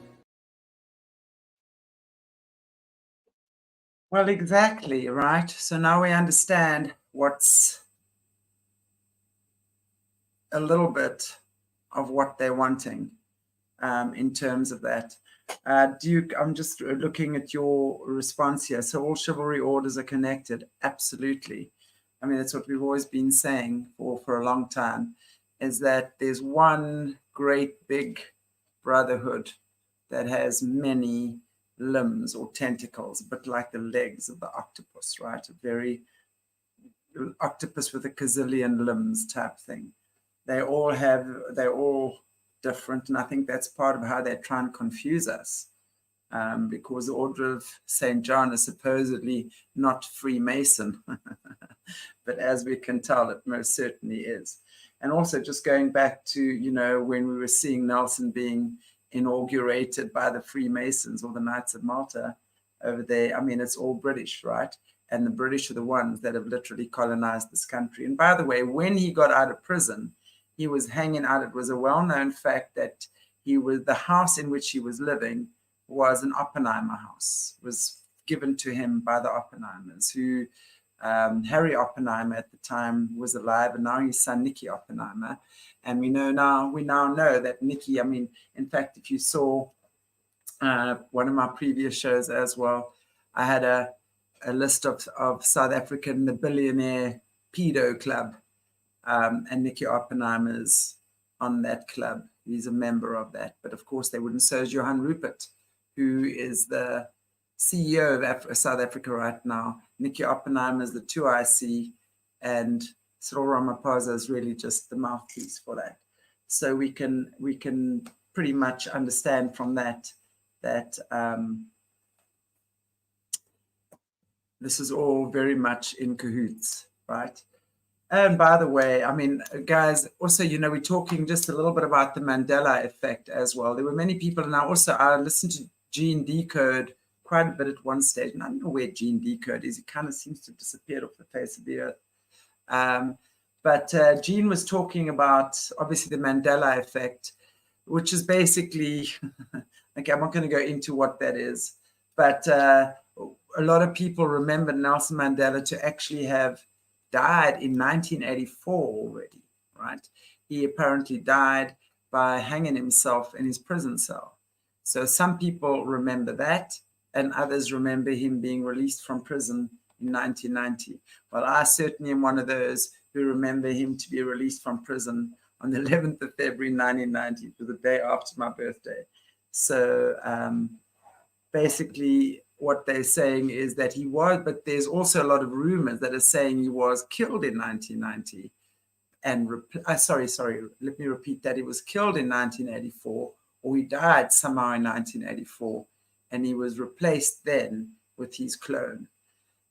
Well, exactly, right? So now we understand what's a little bit of what they're wanting in terms of that. Duke, I'm just looking at your response here. So all chivalry orders are connected. Absolutely. I mean, that's what we've always been saying for a long time, is that there's one great big brotherhood that has many limbs or tentacles, a bit like the legs of the octopus, right? A very octopus with a gazillion limbs type thing. They're all different, and I think that's part of how they try and confuse us, because the Order of St. John is supposedly not Freemason, but as we can tell, it most certainly is. And also, just going back to, you know, when we were seeing Nelson being inaugurated by the Freemasons or the Knights of Malta over there, I mean, it's all British, right? And the British are the ones that have literally colonized this country. And by the way, when he got out of prison, he was hanging out. It was a well-known fact that the house in which he was living was an Oppenheimer house. It was given to him by the Oppenheimers, who Harry Oppenheimer at the time was alive, and now his son Nicky Oppenheimer. And we now know that Nicky, I mean, in fact, if you saw one of my previous shows as well, I had a list of South African, the Billionaire Pedo Club, and Nicky Oppenheimer's on that club. He's a member of that. But of course, they wouldn't. So is Johan Rupert, who is the CEO of South Africa right now. Nicky Oppenheimer is the 2IC, and Cyril Ramaphosa is really just the mouthpiece for that. So we can pretty much understand from that this is all very much in cahoots, right? And by the way, I mean, guys, also, you know, we're talking just a little bit about the Mandela effect as well. There were many people, and I listened to Gene Decode quite a bit at one stage, and I don't know where Gene Decode is. He kind of seems to have disappeared off the face of the earth. But Gene was talking about, obviously, the Mandela effect, which is basically, okay, I'm not going to go into what that is, but a lot of people remember Nelson Mandela to actually have died in 1984 already, right? He apparently died by hanging himself in his prison cell. So some people remember that, and others remember him being released from prison in 1990. Well, I certainly am one of those who remember him to be released from prison on the 11th of February 1990, the day after my birthday. So basically, what they're saying is that he was, but there's also a lot of rumors that are saying he was killed in 1990. And sorry, let me repeat that. He was killed in 1984, or he died somehow in 1984, and he was replaced then with his clone.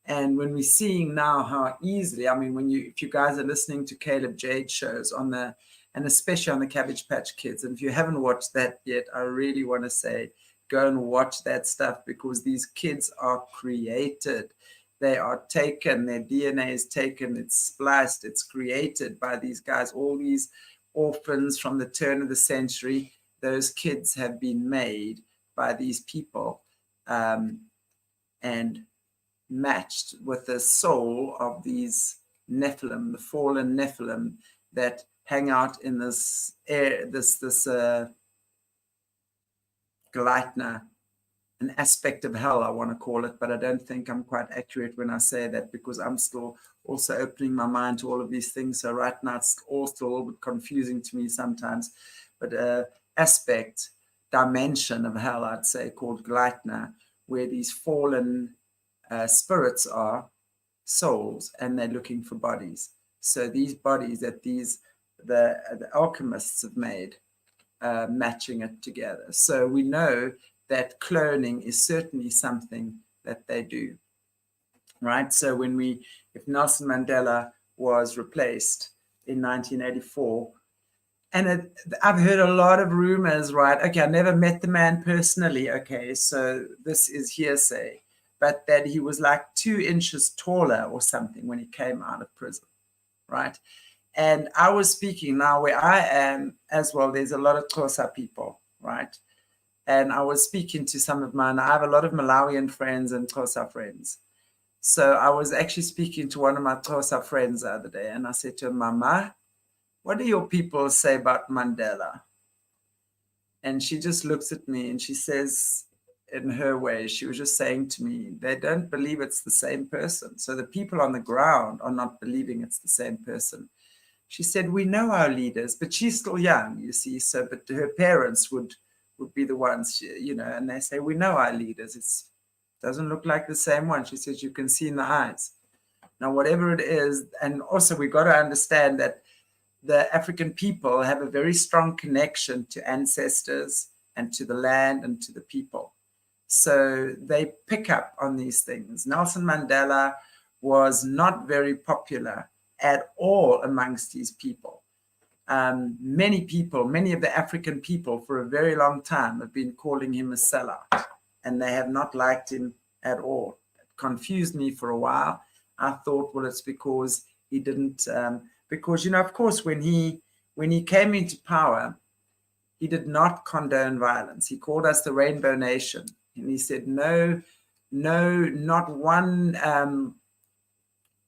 And when we're seeing now how easily, I mean, if you guys are listening to Caleb Jade shows and especially on the Cabbage Patch Kids, and if you haven't watched that yet, I really want to say, go and watch that stuff, because these kids are created. They are taken, their DNA is taken, it's spliced, it's created by these guys. All these orphans from the turn of the century, those kids have been made by these people and matched with the soul of these Nephilim, the fallen Nephilim that hang out in this air, this Gleitner, an aspect of hell, I want to call it, but I don't think I'm quite accurate when I say that, because I'm still also opening my mind to all of these things. So right now it's all still a little bit confusing to me sometimes, but aspect, dimension of hell, I'd say, called Gleitner, where these fallen spirits are souls, and they're looking for bodies. So these bodies that the alchemists have made matching it together. So we know that cloning is certainly something that they do, right? So if Nelson Mandela was replaced in 1984, and I've heard a lot of rumors, right? Okay, I never met the man personally, okay, so this is hearsay, but that he was like 2 inches taller or something when he came out of prison, right? And I was speaking now where I am as well, there's a lot of Xhosa people, right? And I was speaking to some of mine. I have a lot of Malawian friends and Xhosa friends. So I was actually speaking to one of my Xhosa friends the other day, and I said to her, Mama, what do your people say about Mandela? And she just looks at me and she says, in her way, she was just saying to me, they don't believe it's the same person. So the people on the ground are not believing it's the same person. She said, we know our leaders, but she's still young, you see. So, but her parents would be the ones, you know, and they say, we know our leaders. It doesn't look like the same one. She says, you can see in the eyes. Now, whatever it is, and also we got to understand that the African people have a very strong connection to ancestors and to the land and to the people. So they pick up on these things. Nelson Mandela was not very popular at all amongst these people. Many of the African people for a very long time have been calling him a sellout, and they have not liked him at all. It confused me for a while. I thought, well, it's because he didn't, because, you know, of course, when he came into power, he did not condone violence. He called us the Rainbow Nation, and he said, no, not one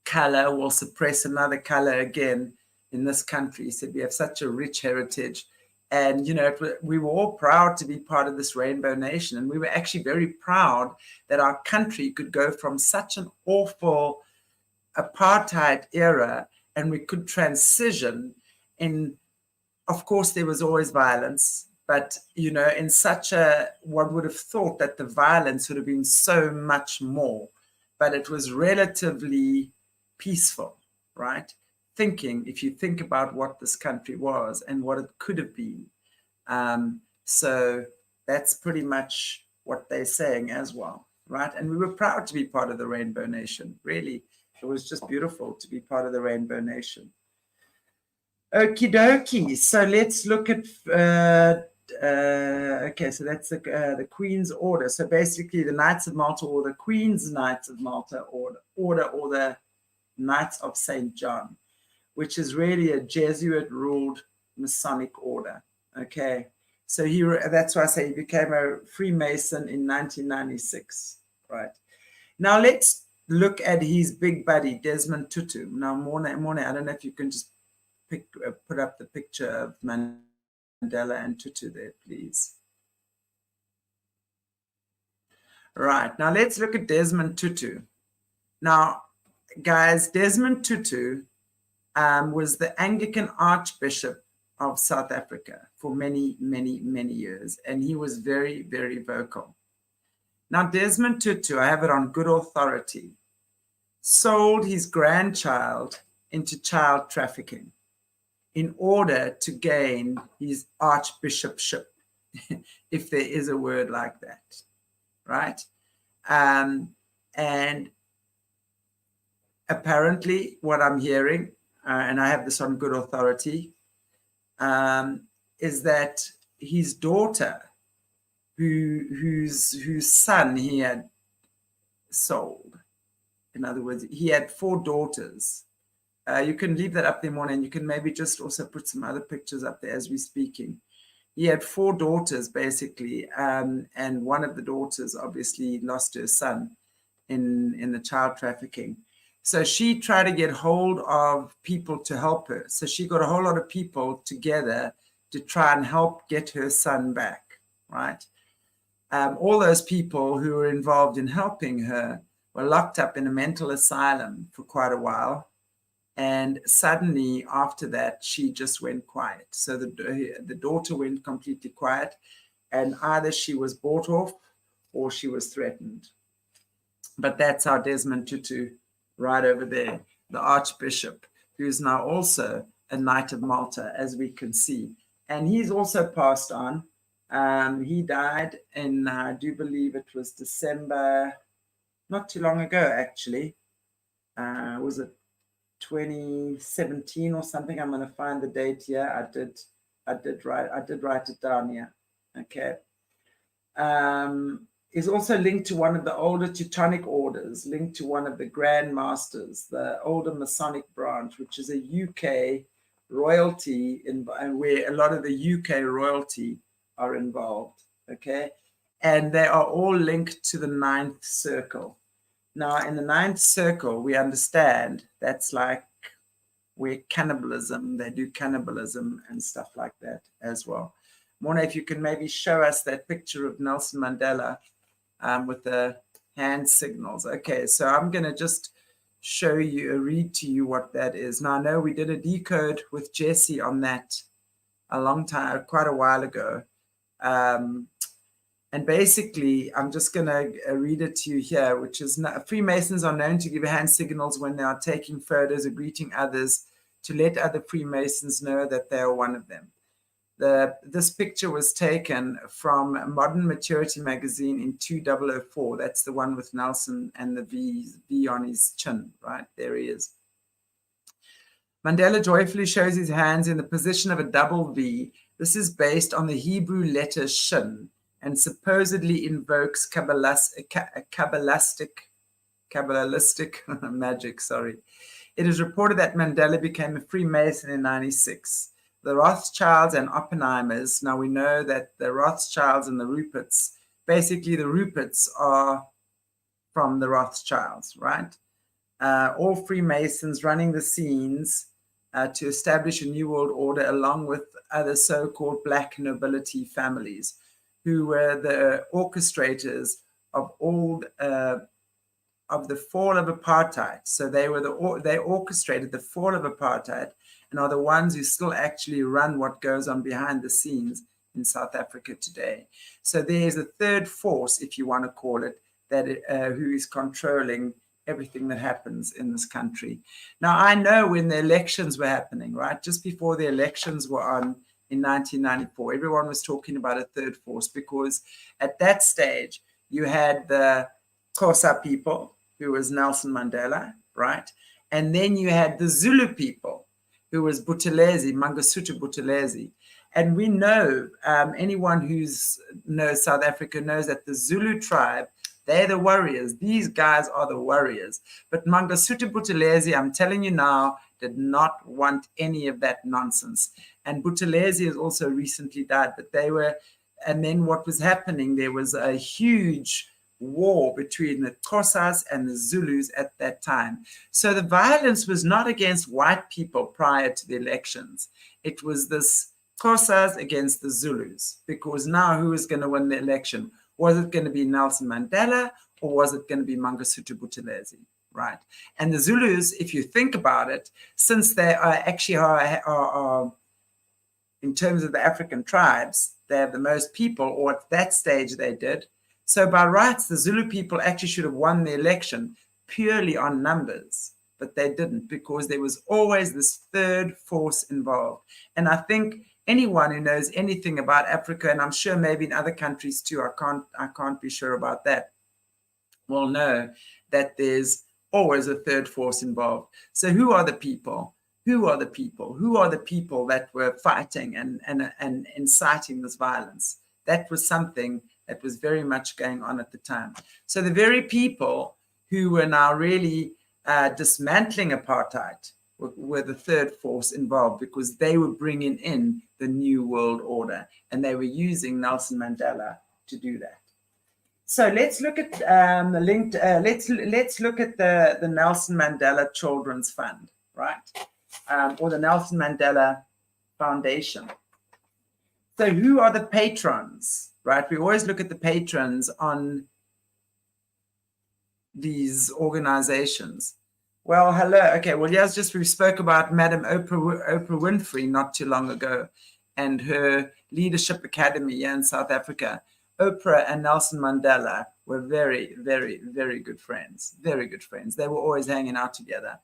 color will suppress another color again in this country. He said, we have such a rich heritage. And, you know, we were all proud to be part of this Rainbow Nation. And we were actually very proud that our country could go from such an awful apartheid era and we could transition in, of course, there was always violence, but, you know, in such a, one would have thought that the violence would have been so much more, but it was relatively peaceful, right? If you think about what this country was and what it could have been. So that's pretty much what they're saying as well, right? And we were proud to be part of the Rainbow Nation, really. It was just beautiful to be part of the Rainbow Nation. Okie dokie. So let's look at, okay, so that's the Queen's Order. So basically the Knights of Malta, or the Queen's Knights of Malta order or the Knights of St. John, which is really a Jesuit-ruled Masonic order. Okay, so that's why I say he became a Freemason in 1996, right? Now let's look at his big buddy, Desmond Tutu. Now, Morné, I don't know if you can just put up the picture of Mandela and Tutu there, please. Right, now let's look at Desmond Tutu. Now, guys, Desmond Tutu was the Anglican Archbishop of South Africa for many, many, many years, and he was very, very vocal. Now, Desmond Tutu, I have it on good authority, sold his grandchild into child trafficking in order to gain his archbishopship, if there is a word like that, right? And apparently what I'm hearing, and I have this on good authority, is that his daughter, whose son he had sold, in other words, he had 4 daughters. You can leave that up there, Morné, and you can maybe just also put some other pictures up there as we're speaking. He had 4 daughters, basically, and one of the daughters obviously lost her son in the child trafficking. So she tried to get hold of people to help her. So she got a whole lot of people together to try and help get her son back, right? All those people who were involved in helping her were locked up in a mental asylum for quite a while. And suddenly after that, she just went quiet. So the daughter went completely quiet, and either she was bought off or she was threatened. But that's how Desmond Tutu, right over there, the Archbishop, who's now also a Knight of Malta, as we can see. and he's also passed on. He died in, I do believe it was December, not too long ago, actually. Was it 2017 or something? I'm going to find the date here. I did write it down here. Okay. Is also linked to one of the older Teutonic orders, linked to one of the Grand Masters, the older Masonic branch, which is a UK royalty, and where a lot of the UK royalty are involved. Okay. And they are all linked to the 9th circle. Now, in the 9th circle, we understand that's like where cannibalism, they do cannibalism and stuff like that as well. Morné, if you can maybe show us that picture of Nelson Mandela with the hand signals. Okay, so I'm going to just show you, read to you what that is. Now, I know we did a decode with Jesse on that a long time, quite a while ago. And basically, I'm just going to read it to you here, which is Freemasons are known to give hand signals when they are taking photos or greeting others to let other Freemasons know that they are one of them. This picture was taken from Modern Maturity magazine in 2004. That's the one with Nelson and the V on his chin, right? There he is. Mandela joyfully shows his hands in the position of a double V. This is based on the Hebrew letter Shin and supposedly invokes Kabbalistic magic. Sorry. It is reported that Mandela became a Freemason in 96. The Rothschilds and Oppenheimers, now we know that the Rothschilds and the Ruperts, basically the Ruperts are from the Rothschilds, right? All Freemasons running the scenes to establish a new world order along with other so-called black nobility families who were the orchestrators of all of the fall of apartheid. So they orchestrated the fall of apartheid and are the ones who still actually run what goes on behind the scenes in South Africa today. So there's a third force, if you want to call it, that who is controlling everything that happens in this country. Now, I know when the elections were happening, right, just before the elections were on in 1994, everyone was talking about a third force because at that stage, you had the Xhosa people, who was Nelson Mandela, right? And then you had the Zulu people, who was Buthelezi, Mangosuthu Buthelezi. And we know, anyone who knows South Africa knows that the Zulu tribe, they're the warriors. These guys are the warriors. But Mangosuthu Buthelezi, I'm telling you now, did not want any of that nonsense. And Buthelezi has also recently died, but they were, and then what was happening, there was a huge war between the Xhosas and the Zulus at that time. So the violence was not against white people prior to the elections. It was this Xhosas against the Zulus, because now who was going to win the election? Was it going to be Nelson Mandela or was it going to be Mangosuthu Buthelezi, right? And the Zulus, if you think about it, since they are actually are in terms of the African tribes, they have the most people, or at that stage they did. So by rights, the Zulu people actually should have won the election purely on numbers, but they didn't because there was always this third force involved. And I think anyone who knows anything about Africa, and I'm sure maybe in other countries too, I can't be sure about that, will know that there's always a third force involved. So who are the people? Who are the people? Who are the people that were fighting and inciting this violence? That was something that was very much going on at the time. So the very people who were now really dismantling apartheid were the third force involved because they were bringing in the new world order and they were using Nelson Mandela to do that. So let's look at let's look at the Nelson Mandela Children's Fund, right? Or the Nelson Mandela Foundation. So who are the patrons, right? We always look at the patrons on these organizations. Well, hello. Okay, well, yes, just we spoke about Madam Oprah Winfrey not too long ago and her Leadership Academy here in South Africa. Oprah and Nelson Mandela were very, very, very good friends. Very good friends. They were always hanging out together.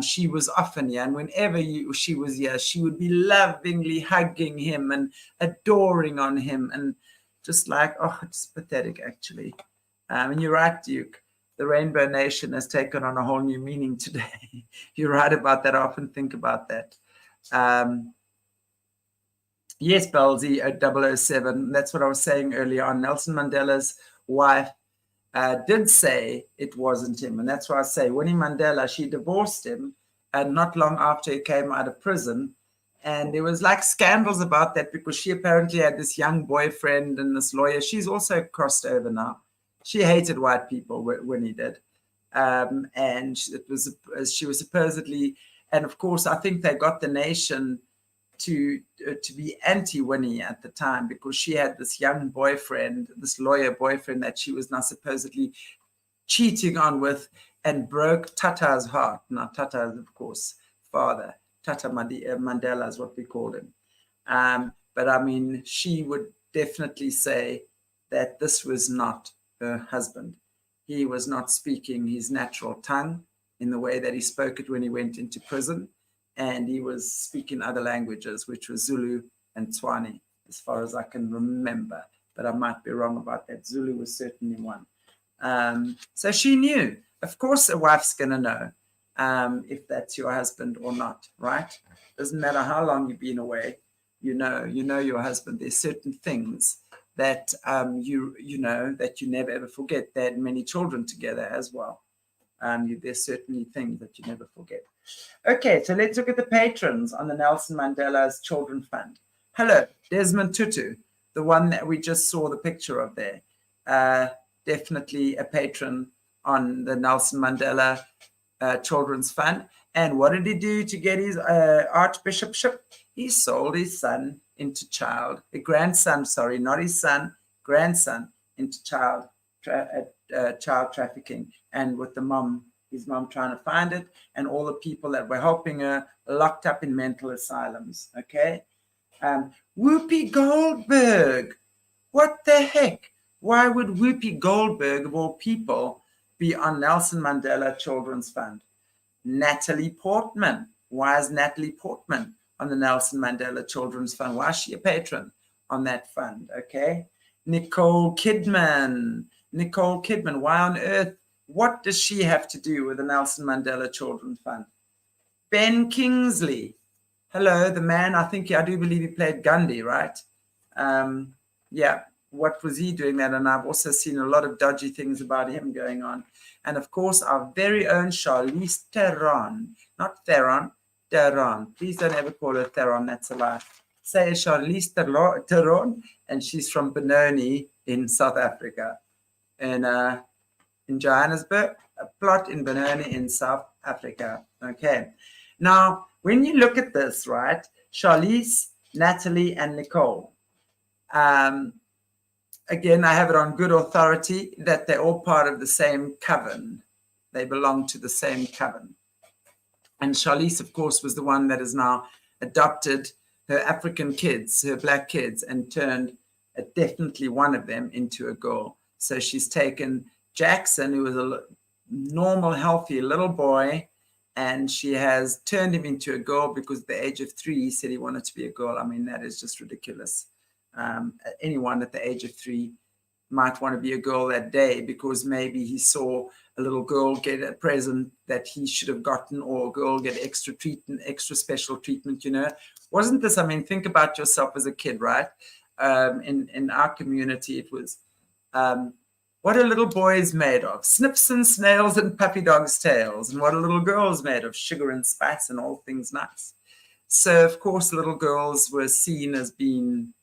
She was often here, and whenever she was here, she would be lovingly hugging him and adoring on him, and just like, oh, it's pathetic, actually. And you're right, Duke. The Rainbow Nation has taken on a whole new meaning today. You're right about that. I often think about that. Yes, Belzy, 007. That's what I was saying earlier on. Nelson Mandela's wife did say it wasn't him. And that's why I say Winnie Mandela, she divorced him not long after he came out of prison. And there was like scandals about that because she apparently had this young boyfriend and this lawyer. She's also crossed over now. She hated white people when he did. And she was supposedly, and of course, I think they got the nation to be anti-Winnie at the time because she had this young boyfriend, this lawyer boyfriend that she was now supposedly cheating on with, and broke Tata's heart. Now, Tata is, of course, father. Tata Mandela is what we called him. But I mean, she would definitely say that this was not her husband. He was not speaking his natural tongue in the way that he spoke it when he went into prison. And he was speaking other languages, which was Zulu and Tswana, as far as I can remember. But I might be wrong about that. Zulu was certainly one. So she knew. Of course, a wife's going to know if that's your husband or not, right? Doesn't matter how long you've been away. You know your husband. There's certain things that you know that you never ever forget. They had many children together as well. There's certainly things that you never forget. Okay, so let's look at the patrons on the Nelson Mandela's Children Fund. Hello, Desmond Tutu, the one that we just saw the picture of there. Definitely a patron on the Nelson Mandela Children's Fund. And what did he do to get his archbishopship? He sold his son into grandson, sorry, not his son, grandson into child trafficking, and with his mom trying to find it, and all the people that were helping her locked up in mental asylums. Okay, Whoopi Goldberg, what the heck? Why would Whoopi Goldberg, of all people, be on Nelson Mandela Children's Fund? Natalie Portman, why is Natalie Portman on the Nelson Mandela Children's Fund? Why is she a patron on that fund? Okay, Nicole Kidman, why on earth? What does she have to do with the Nelson Mandela Children's Fund? Ben Kingsley. Hello, the man, I do believe he played Gandhi, right? Yeah, what was he doing that? And I've also seen a lot of dodgy things about him going on. And of course, our very own Charlize Theron. Not Theron, Theron. Please don't ever call her Theron, that's a lie. Say Charlize Theron, and she's from Benoni in South Africa. And in Johannesburg, a plot in Benoni in South Africa. Okay. Now, when you look at this, right, Charlize, Natalie, and Nicole, again, I have it on good authority that they're all part of the same coven. They belong to the same coven. And Charlize, of course, was the one that has now adopted her African kids, her black kids, and turned definitely one of them into a girl. So she's taken Jackson, who was a normal, healthy little boy, and she has turned him into a girl because at the age of 3, he said he wanted to be a girl. I mean, that is just ridiculous. Anyone at the age of 3 might want to be a girl that day because maybe he saw a little girl get a present that he should have gotten, or a girl get extra treatment, extra special treatment, Wasn't this, I mean, think about yourself as a kid, right? In our community, it was, what are little boys made of? Snips and snails and puppy dogs' tails. And what are little girls made of? Sugar and spice and all things nice. So, of course, little girls were seen as being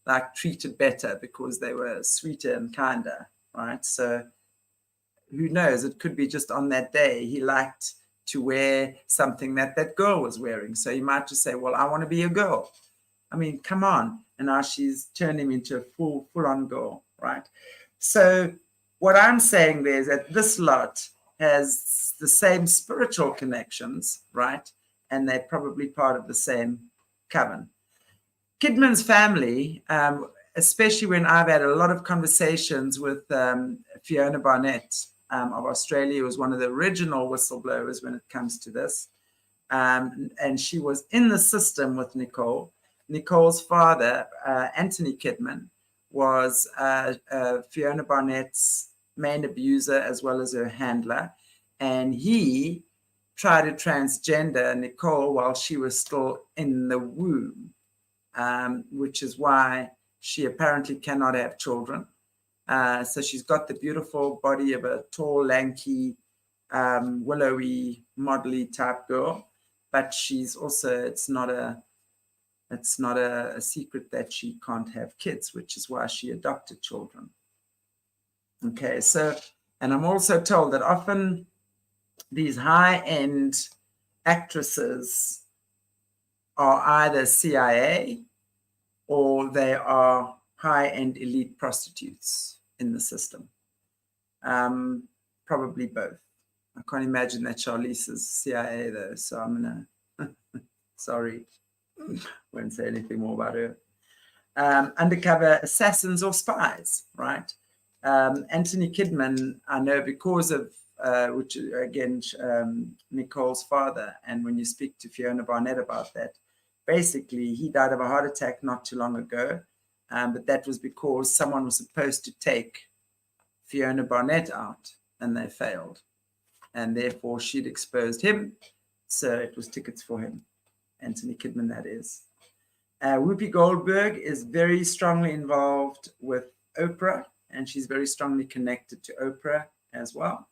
like treated better because they were sweeter and kinder, right? So who knows? It could be just on that day he liked to wear something that that girl was wearing. So he might just say, well, I want to be a girl. I mean, come on. And now she's turned him into a full-on girl, right? So what I'm saying there is that this lot has the same spiritual connections, right? And they're probably part of the same coven. Kidman's family, especially when I've had a lot of conversations with Fiona Barnett, of Australia, was one of the original whistleblowers when it comes to this. And she was in the system with Nicole. Nicole's father, Anthony Kidman, was Fiona Barnett's main abuser as well as her handler. And he tried to transgender Nicole while she was still in the womb, which is why she apparently cannot have children. So she's got the beautiful body of a tall, lanky, willowy, modelly type girl, but she's also, it's not a secret that she can't have kids, which is why she adopted children. Okay, so, and I'm also told that often these high-end actresses are either CIA or they are high-end elite prostitutes in the system. Probably both. I can't imagine that Charlize is CIA though, so I'm gonna, sorry, won't say anything more about her. Undercover assassins or spies, right? Anthony Kidman, I know because of, which again, Nicole's father, and when you speak to Fiona Barnett about that, basically he died of a heart attack not too long ago, but that was because someone was supposed to take Fiona Barnett out and they failed, and therefore she'd exposed him, so it was tickets for him. Anthony Kidman, that is. Whoopi Goldberg is very strongly involved with Oprah, and she's very strongly connected to Oprah as well.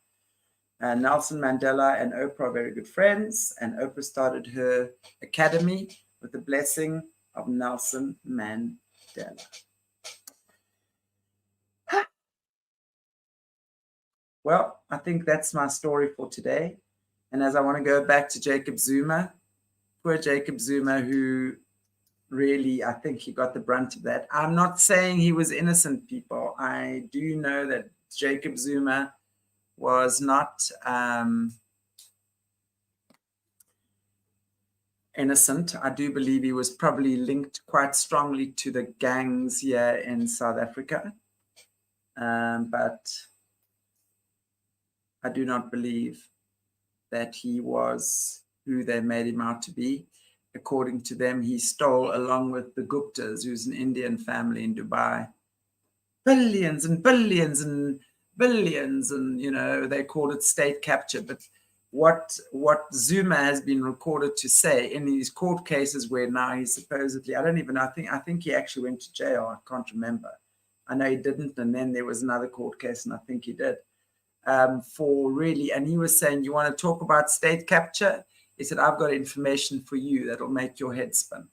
Nelson Mandela and Oprah are very good friends, and Oprah started her academy with the blessing of Nelson Mandela. Well, I think that's my story for today. And as I want to go back to Jacob Zuma, poor Jacob Zuma, who really, I think he got the brunt of that. I'm not saying he was innocent, people. I do know that Jacob Zuma was not innocent. I do believe he was probably linked quite strongly to the gangs here in South Africa. But I do not believe that he was who they made him out to be. According to them, he stole, along with the Guptas, who's an Indian family in Dubai, billions and billions and billions, and you know, they called it state capture. But what Zuma has been recorded to say in these court cases where now he's supposedly, I don't even know, I think he actually went to jail. I can't remember. I know he didn't, and then there was another court case, and I think he did. For really, and he was saying, you want to talk about state capture? He said, I've got information for you that'll make your head spin.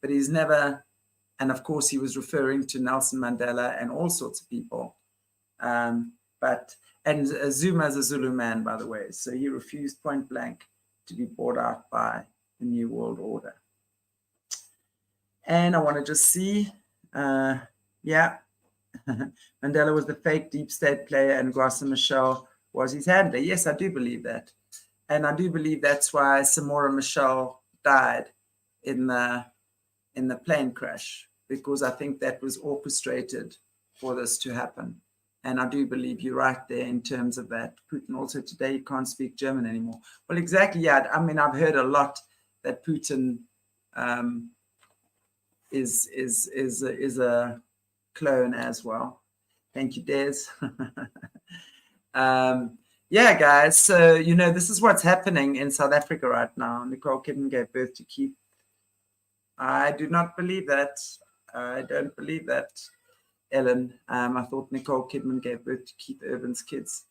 But he's never, and of course he was referring to Nelson Mandela and all sorts of people. And Zuma is a Zulu man, by the way, so he refused point blank to be bought out by the New World Order. And I want to just see, yeah, Mandela was the fake deep state player and Graça Machel was his handler. Yes, I do believe that. And I do believe that's why Samora Machel died in the plane crash, because I think that was orchestrated for this to happen. And I do believe you're right there in terms of that. Putin also today, you can't speak German anymore. Well, exactly, yeah. I mean, I've heard a lot that Putin is a clone as well. Thank you, Des. Yeah, guys. So, you know, this is what's happening in South Africa right now. Nicole Kidman gave birth to Keith. I do not believe that. I don't believe that, Ellen. I thought Nicole Kidman gave birth to Keith Urban's kids.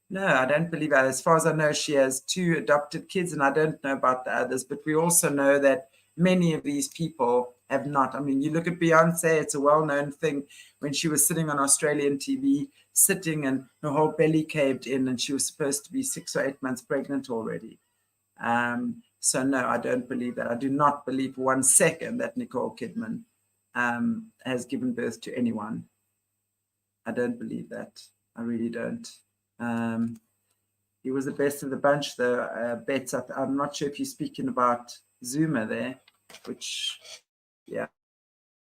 No, I don't believe that. As far as I know, she has 2 adopted kids, and I don't know about the others. But we also know that many of these people have not. I mean, you look at Beyonce, it's a well-known thing. When she was sitting on Australian TV, sitting and her whole belly caved in, and she was supposed to be 6 or 8 months pregnant already. So no, I don't believe that. I do not believe for 1 second that Nicole Kidman has given birth to anyone. I don't believe that. I really don't. He was the best of the bunch, though. Betts, I'm not sure if you're speaking about Zuma there, which, yeah.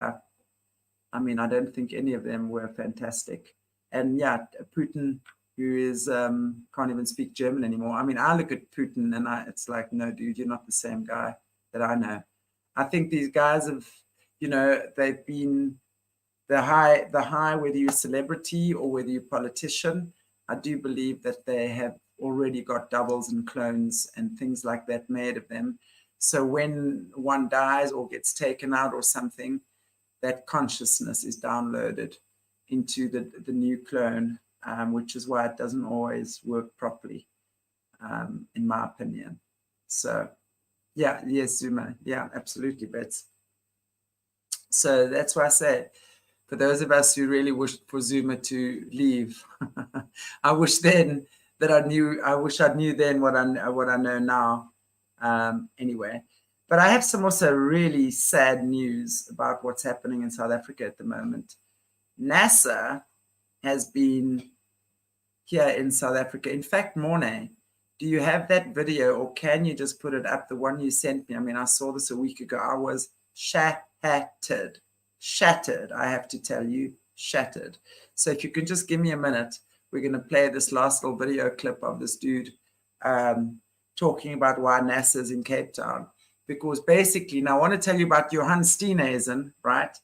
I mean, I don't think any of them were fantastic. And yeah, Putin who is can't even speak German anymore. I mean, I look at Putin and it's like, no, dude, you're not the same guy that I know. I think these guys have, you know, they've been the high, whether you're a celebrity or whether you're a politician, I do believe that they have already got doubles and clones and things like that made of them. So when one dies or gets taken out or something, that consciousness is downloaded into the new clone, which is why it doesn't always work properly, in my opinion. So, yeah, yes, Zuma. Yeah, absolutely, Bets. So that's why I say, for those of us who really wished for Zuma to leave, I wish then that I knew then what I know now. Anyway, but I have some also really sad news about what's happening in South Africa at the moment. NASA has been here in South Africa. In fact, Morné, do you have that video, or can you just put it up, the one you sent me? I mean, I saw this a week ago. I was shattered, I have to tell you, shattered. So if you can just give me a minute, we're going to play this last little video clip of this dude talking about why NASA is in Cape Town. Because basically, now I want to tell you about Johan Steenhuisen, right?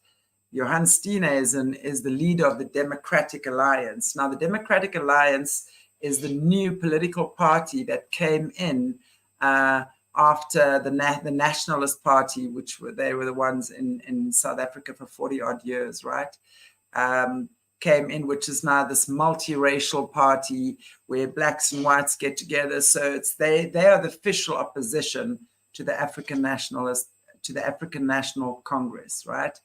Johan Steenhuisen is the leader of the Democratic Alliance. Now, the Democratic Alliance is the new political party that came in after the Nationalist Party, which they were the ones in South Africa for 40-odd years, right? Came in, which is now this multiracial party where blacks and whites get together. So it's they are the official opposition to the African Nationalist, to the African National Congress, right?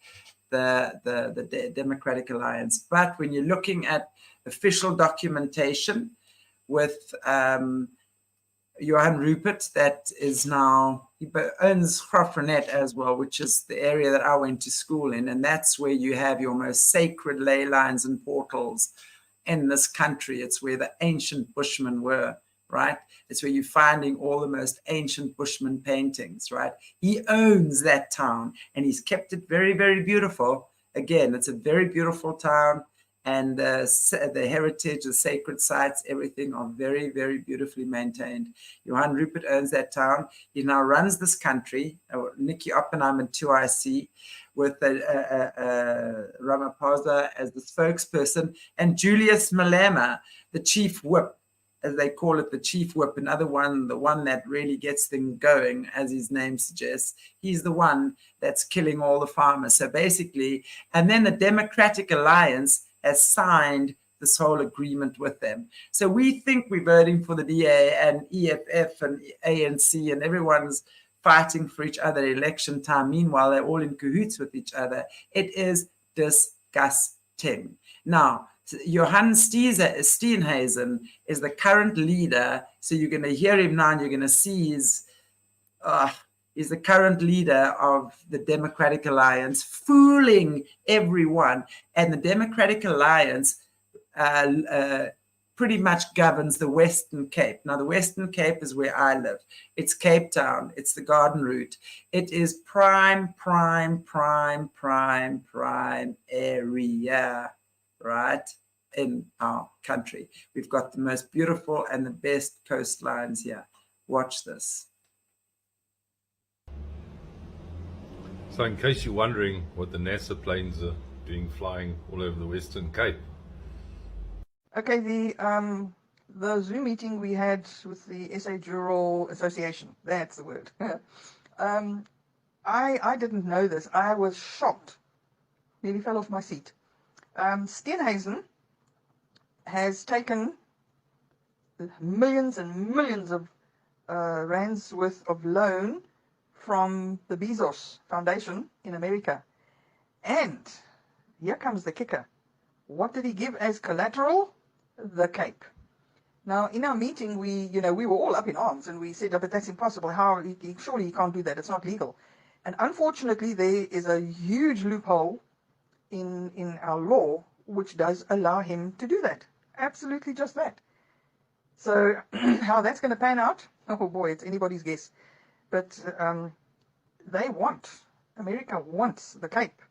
The Democratic Alliance. But when you're looking at official documentation with Johan Rupert, that is now, he owns Graaff-Reinet as well, which is the area that I went to school in. And that's where you have your most sacred ley lines and portals in this country. It's where the ancient Bushmen were, right? It's where you're finding all the most ancient Bushman paintings, right? He owns that town and he's kept it very, very beautiful. Again, it's a very beautiful town. And the heritage, the sacred sites, everything are very, very beautifully maintained. Johan Rupert owns that town. He now runs this country. Nikki Oppenheim, 2IC, with Ramaphosa as the spokesperson, and Julius Malema, the chief whip, as they call it, the chief whip, another one, the one that really gets things going, as his name suggests. He's the one that's killing all the farmers. So basically, and then the Democratic Alliance has signed this whole agreement with them. So we think we're voting for the DA and EFF and ANC and everyone's fighting for each other at election time. Meanwhile, they're all in cahoots with each other. It is disgusting. Now, Johan Steenhuisen is the current leader. So you're going to hear him now and you're going to see he's the current leader of the Democratic Alliance, fooling everyone. And the Democratic Alliance pretty much governs the Western Cape. Now, the Western Cape is where I live. It's Cape Town. It's the Garden Route. It is prime area, right, in our country. We've got the most beautiful and the best coastlines here. Watch this. So in case you're wondering what the NASA planes are doing flying all over the Western Cape. Okay, the Zoom meeting we had with the SA Jural Association, that's the word. I didn't know this. I was shocked. Nearly fell off my seat. Steenhuisen has taken millions and millions of rands worth of loan from the Bezos Foundation in America. And here comes the kicker. What did he give as collateral? The Cape. Now, in our meeting, we were all up in arms and we said, oh, but that's impossible. Surely he can't do that. It's not legal. And unfortunately, there is a huge loophole in our law which does allow him to do that. Absolutely just that. So how that's going to pan out? Oh boy, it's anybody's guess. But America wants the Cape,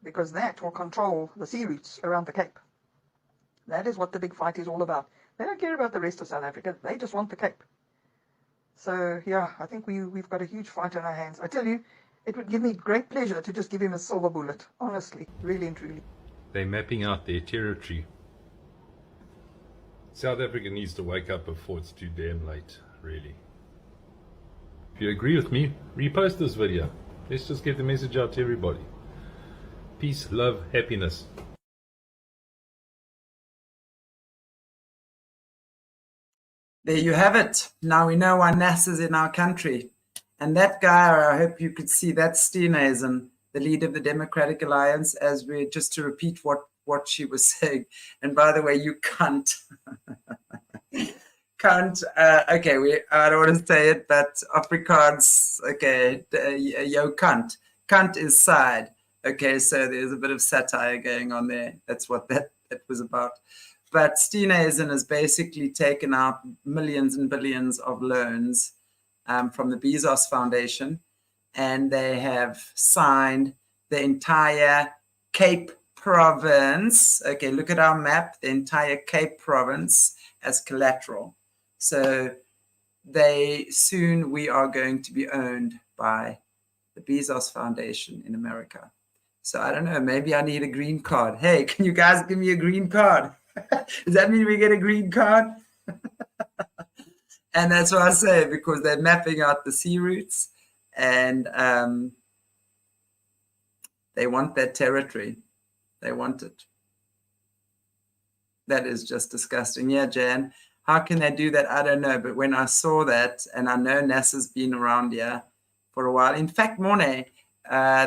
because that will control the sea routes around the Cape. That is what the big fight is all about. They don't care about the rest of South Africa. They just want the Cape. So, yeah, I think we've got a huge fight on our hands. I tell you, it would give me great pleasure to just give him a silver bullet, honestly, really and truly. They're mapping out their territory. South Africa needs to wake up before it's too damn late, really. If you agree with me, repost this video. Let's just get the message out to everybody. Peace, love, happiness. There you have it. Now we know why NASA's in our country. And that guy, I hope you could see, that's Steenhuisen, the leader of the Democratic Alliance, as we just to repeat what she was saying. And by the way, you can't. Can't. Okay, I don't want to say it, but Afrikaans, okay, yo cunt. Cunt is side. Okay, so there's a bit of satire going on there. That's what that was about. But Steenhuisen has basically taken out millions and billions of loans from the Bezos Foundation, and they have signed the entire Cape Province. Okay, look at our map, the entire Cape Province as collateral. So soon we are going to be owned by the Bezos Foundation in America. So I don't know, maybe I need a green card. Hey, can you guys give me a green card? Does that mean we get a green card? And that's what I say, because they're mapping out the sea routes, and they want that territory. They want it. That is just disgusting. Yeah, Jan, how can they do that? I don't know. But when I saw that, and I know NASA's been around here for a while. In fact, Morné,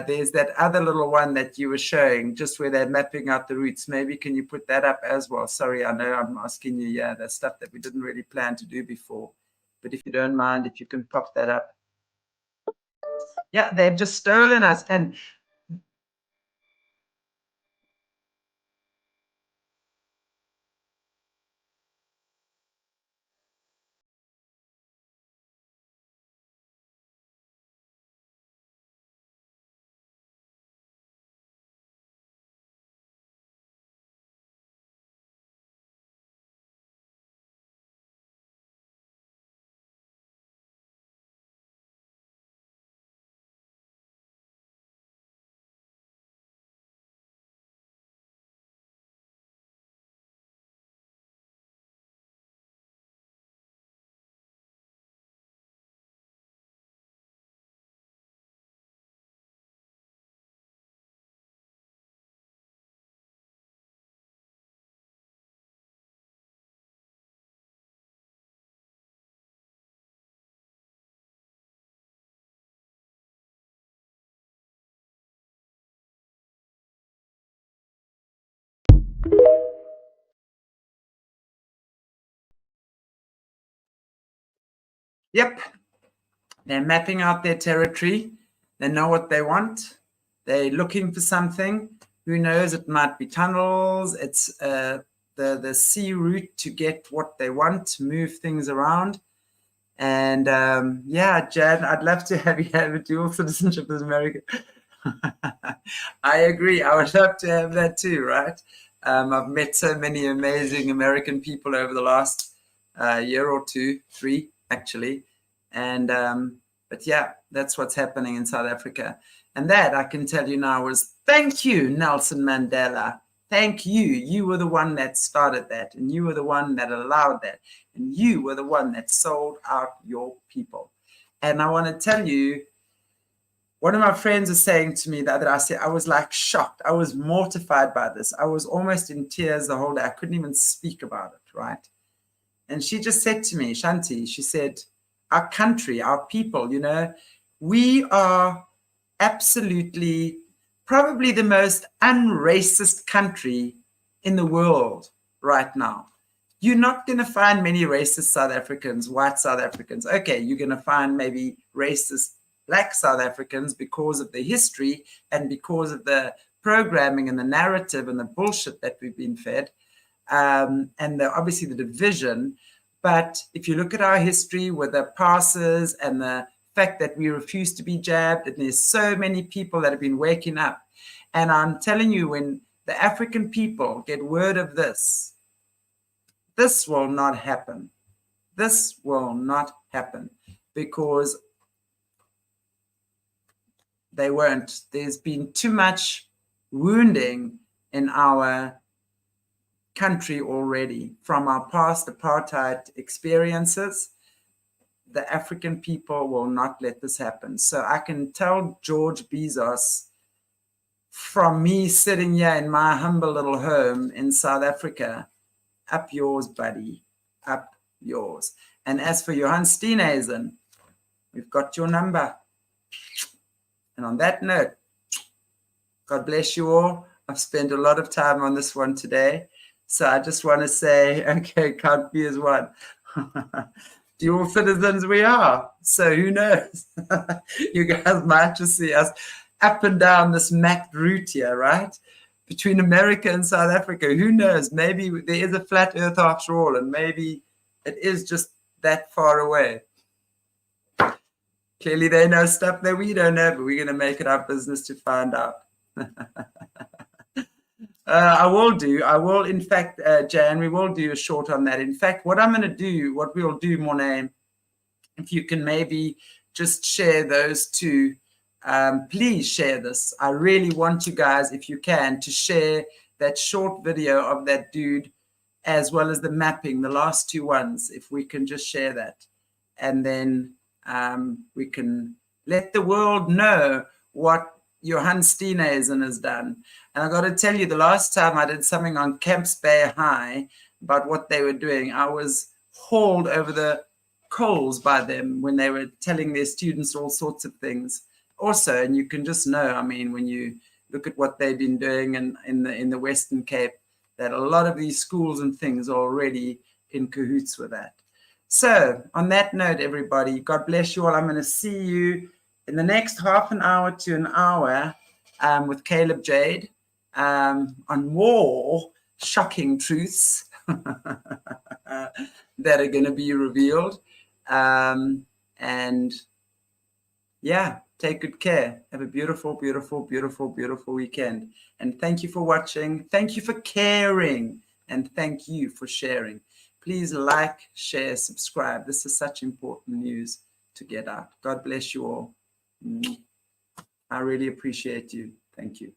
there's that other little one that you were showing, just where they're mapping out the routes. Maybe can you put that up as well? Sorry, I know I'm asking you, yeah, that's stuff that we didn't really plan to do before. But if you don't mind, if you can pop that up. Yeah, they've just stolen us. And yep, they're mapping out their territory. They know what they want. They're looking for something. Who knows? It might be tunnels. It's the sea route to get what they want, to move things around. And yeah, Jan, I'd love to have you have a dual citizenship as American. I agree. I would love to have that too, right? I've met so many amazing American people over the last year or two, 3 actually. And but yeah, that's what's happening in South Africa. And that I can tell you now was thank you, Nelson Mandela. Thank you. You were the one that started that, and you were the one that allowed that, and you were the one that sold out your people. And I want to tell you, one of my friends was saying to me the other day, I said, I was like shocked. I was mortified by this. I was almost in tears the whole day. I couldn't even speak about it, right? And she just said to me, Shanti, she said, our country, our people, you know, we are absolutely probably the most unracist country in the world right now. You're not going to find many racist South Africans, white South Africans. Okay, you're going to find maybe racist Black South Africans because of the history and because of the programming and the narrative and the bullshit that we've been fed, and obviously the division. But if you look at our history with the passes and the fact that we refuse to be jabbed, and there's so many people that have been waking up. And I'm telling you, when the African people get word of this, This will not happen. This will not happen because they won't. There's been too much wounding in our country already from our past apartheid experiences. The African people will not let this happen. So I can tell George Bezos, from me sitting here in my humble little home in South Africa, up yours, buddy, up yours. And as for Johan Steenhuisen, we've got your number. And on that note, God bless you all. I've spent a lot of time on this one today. So I just want to say, okay, can't be as one. Dual citizens we are. So who knows? You guys might just see us up and down this mapped route here, right? Between America and South Africa. Who knows? Maybe there is a flat earth after all, and maybe it is just that far away. Clearly they know stuff that we don't know, but we're going to make it our business to find out. I will, in fact, Jan, we will do a short on that. In fact, what we'll do, Morné, if you can maybe just share those two, please share this. I really want you guys, if you can, to share that short video of that dude, as well as the mapping, the last two ones, if we can just share that. And then we can let the world know what Johan Steenhuisen has done. And I got to tell you, the last time I did something on Camps Bay High about what they were doing, I was hauled over the coals by them when they were telling their students all sorts of things. Also, and you can just know, I mean, when you look at what they've been doing in the Western Cape, that a lot of these schools and things are already in cahoots with that. So on that note, everybody, God bless you all. I'm going to see you in the next half an hour to an hour with Caleb Jade on more shocking truths that are going to be revealed. And yeah, take good care. Have a beautiful, beautiful, beautiful, beautiful weekend. And thank you for watching. Thank you for caring. And thank you for sharing. Please like, share, subscribe. This is such important news to get out. God bless you all. I really appreciate you. Thank you.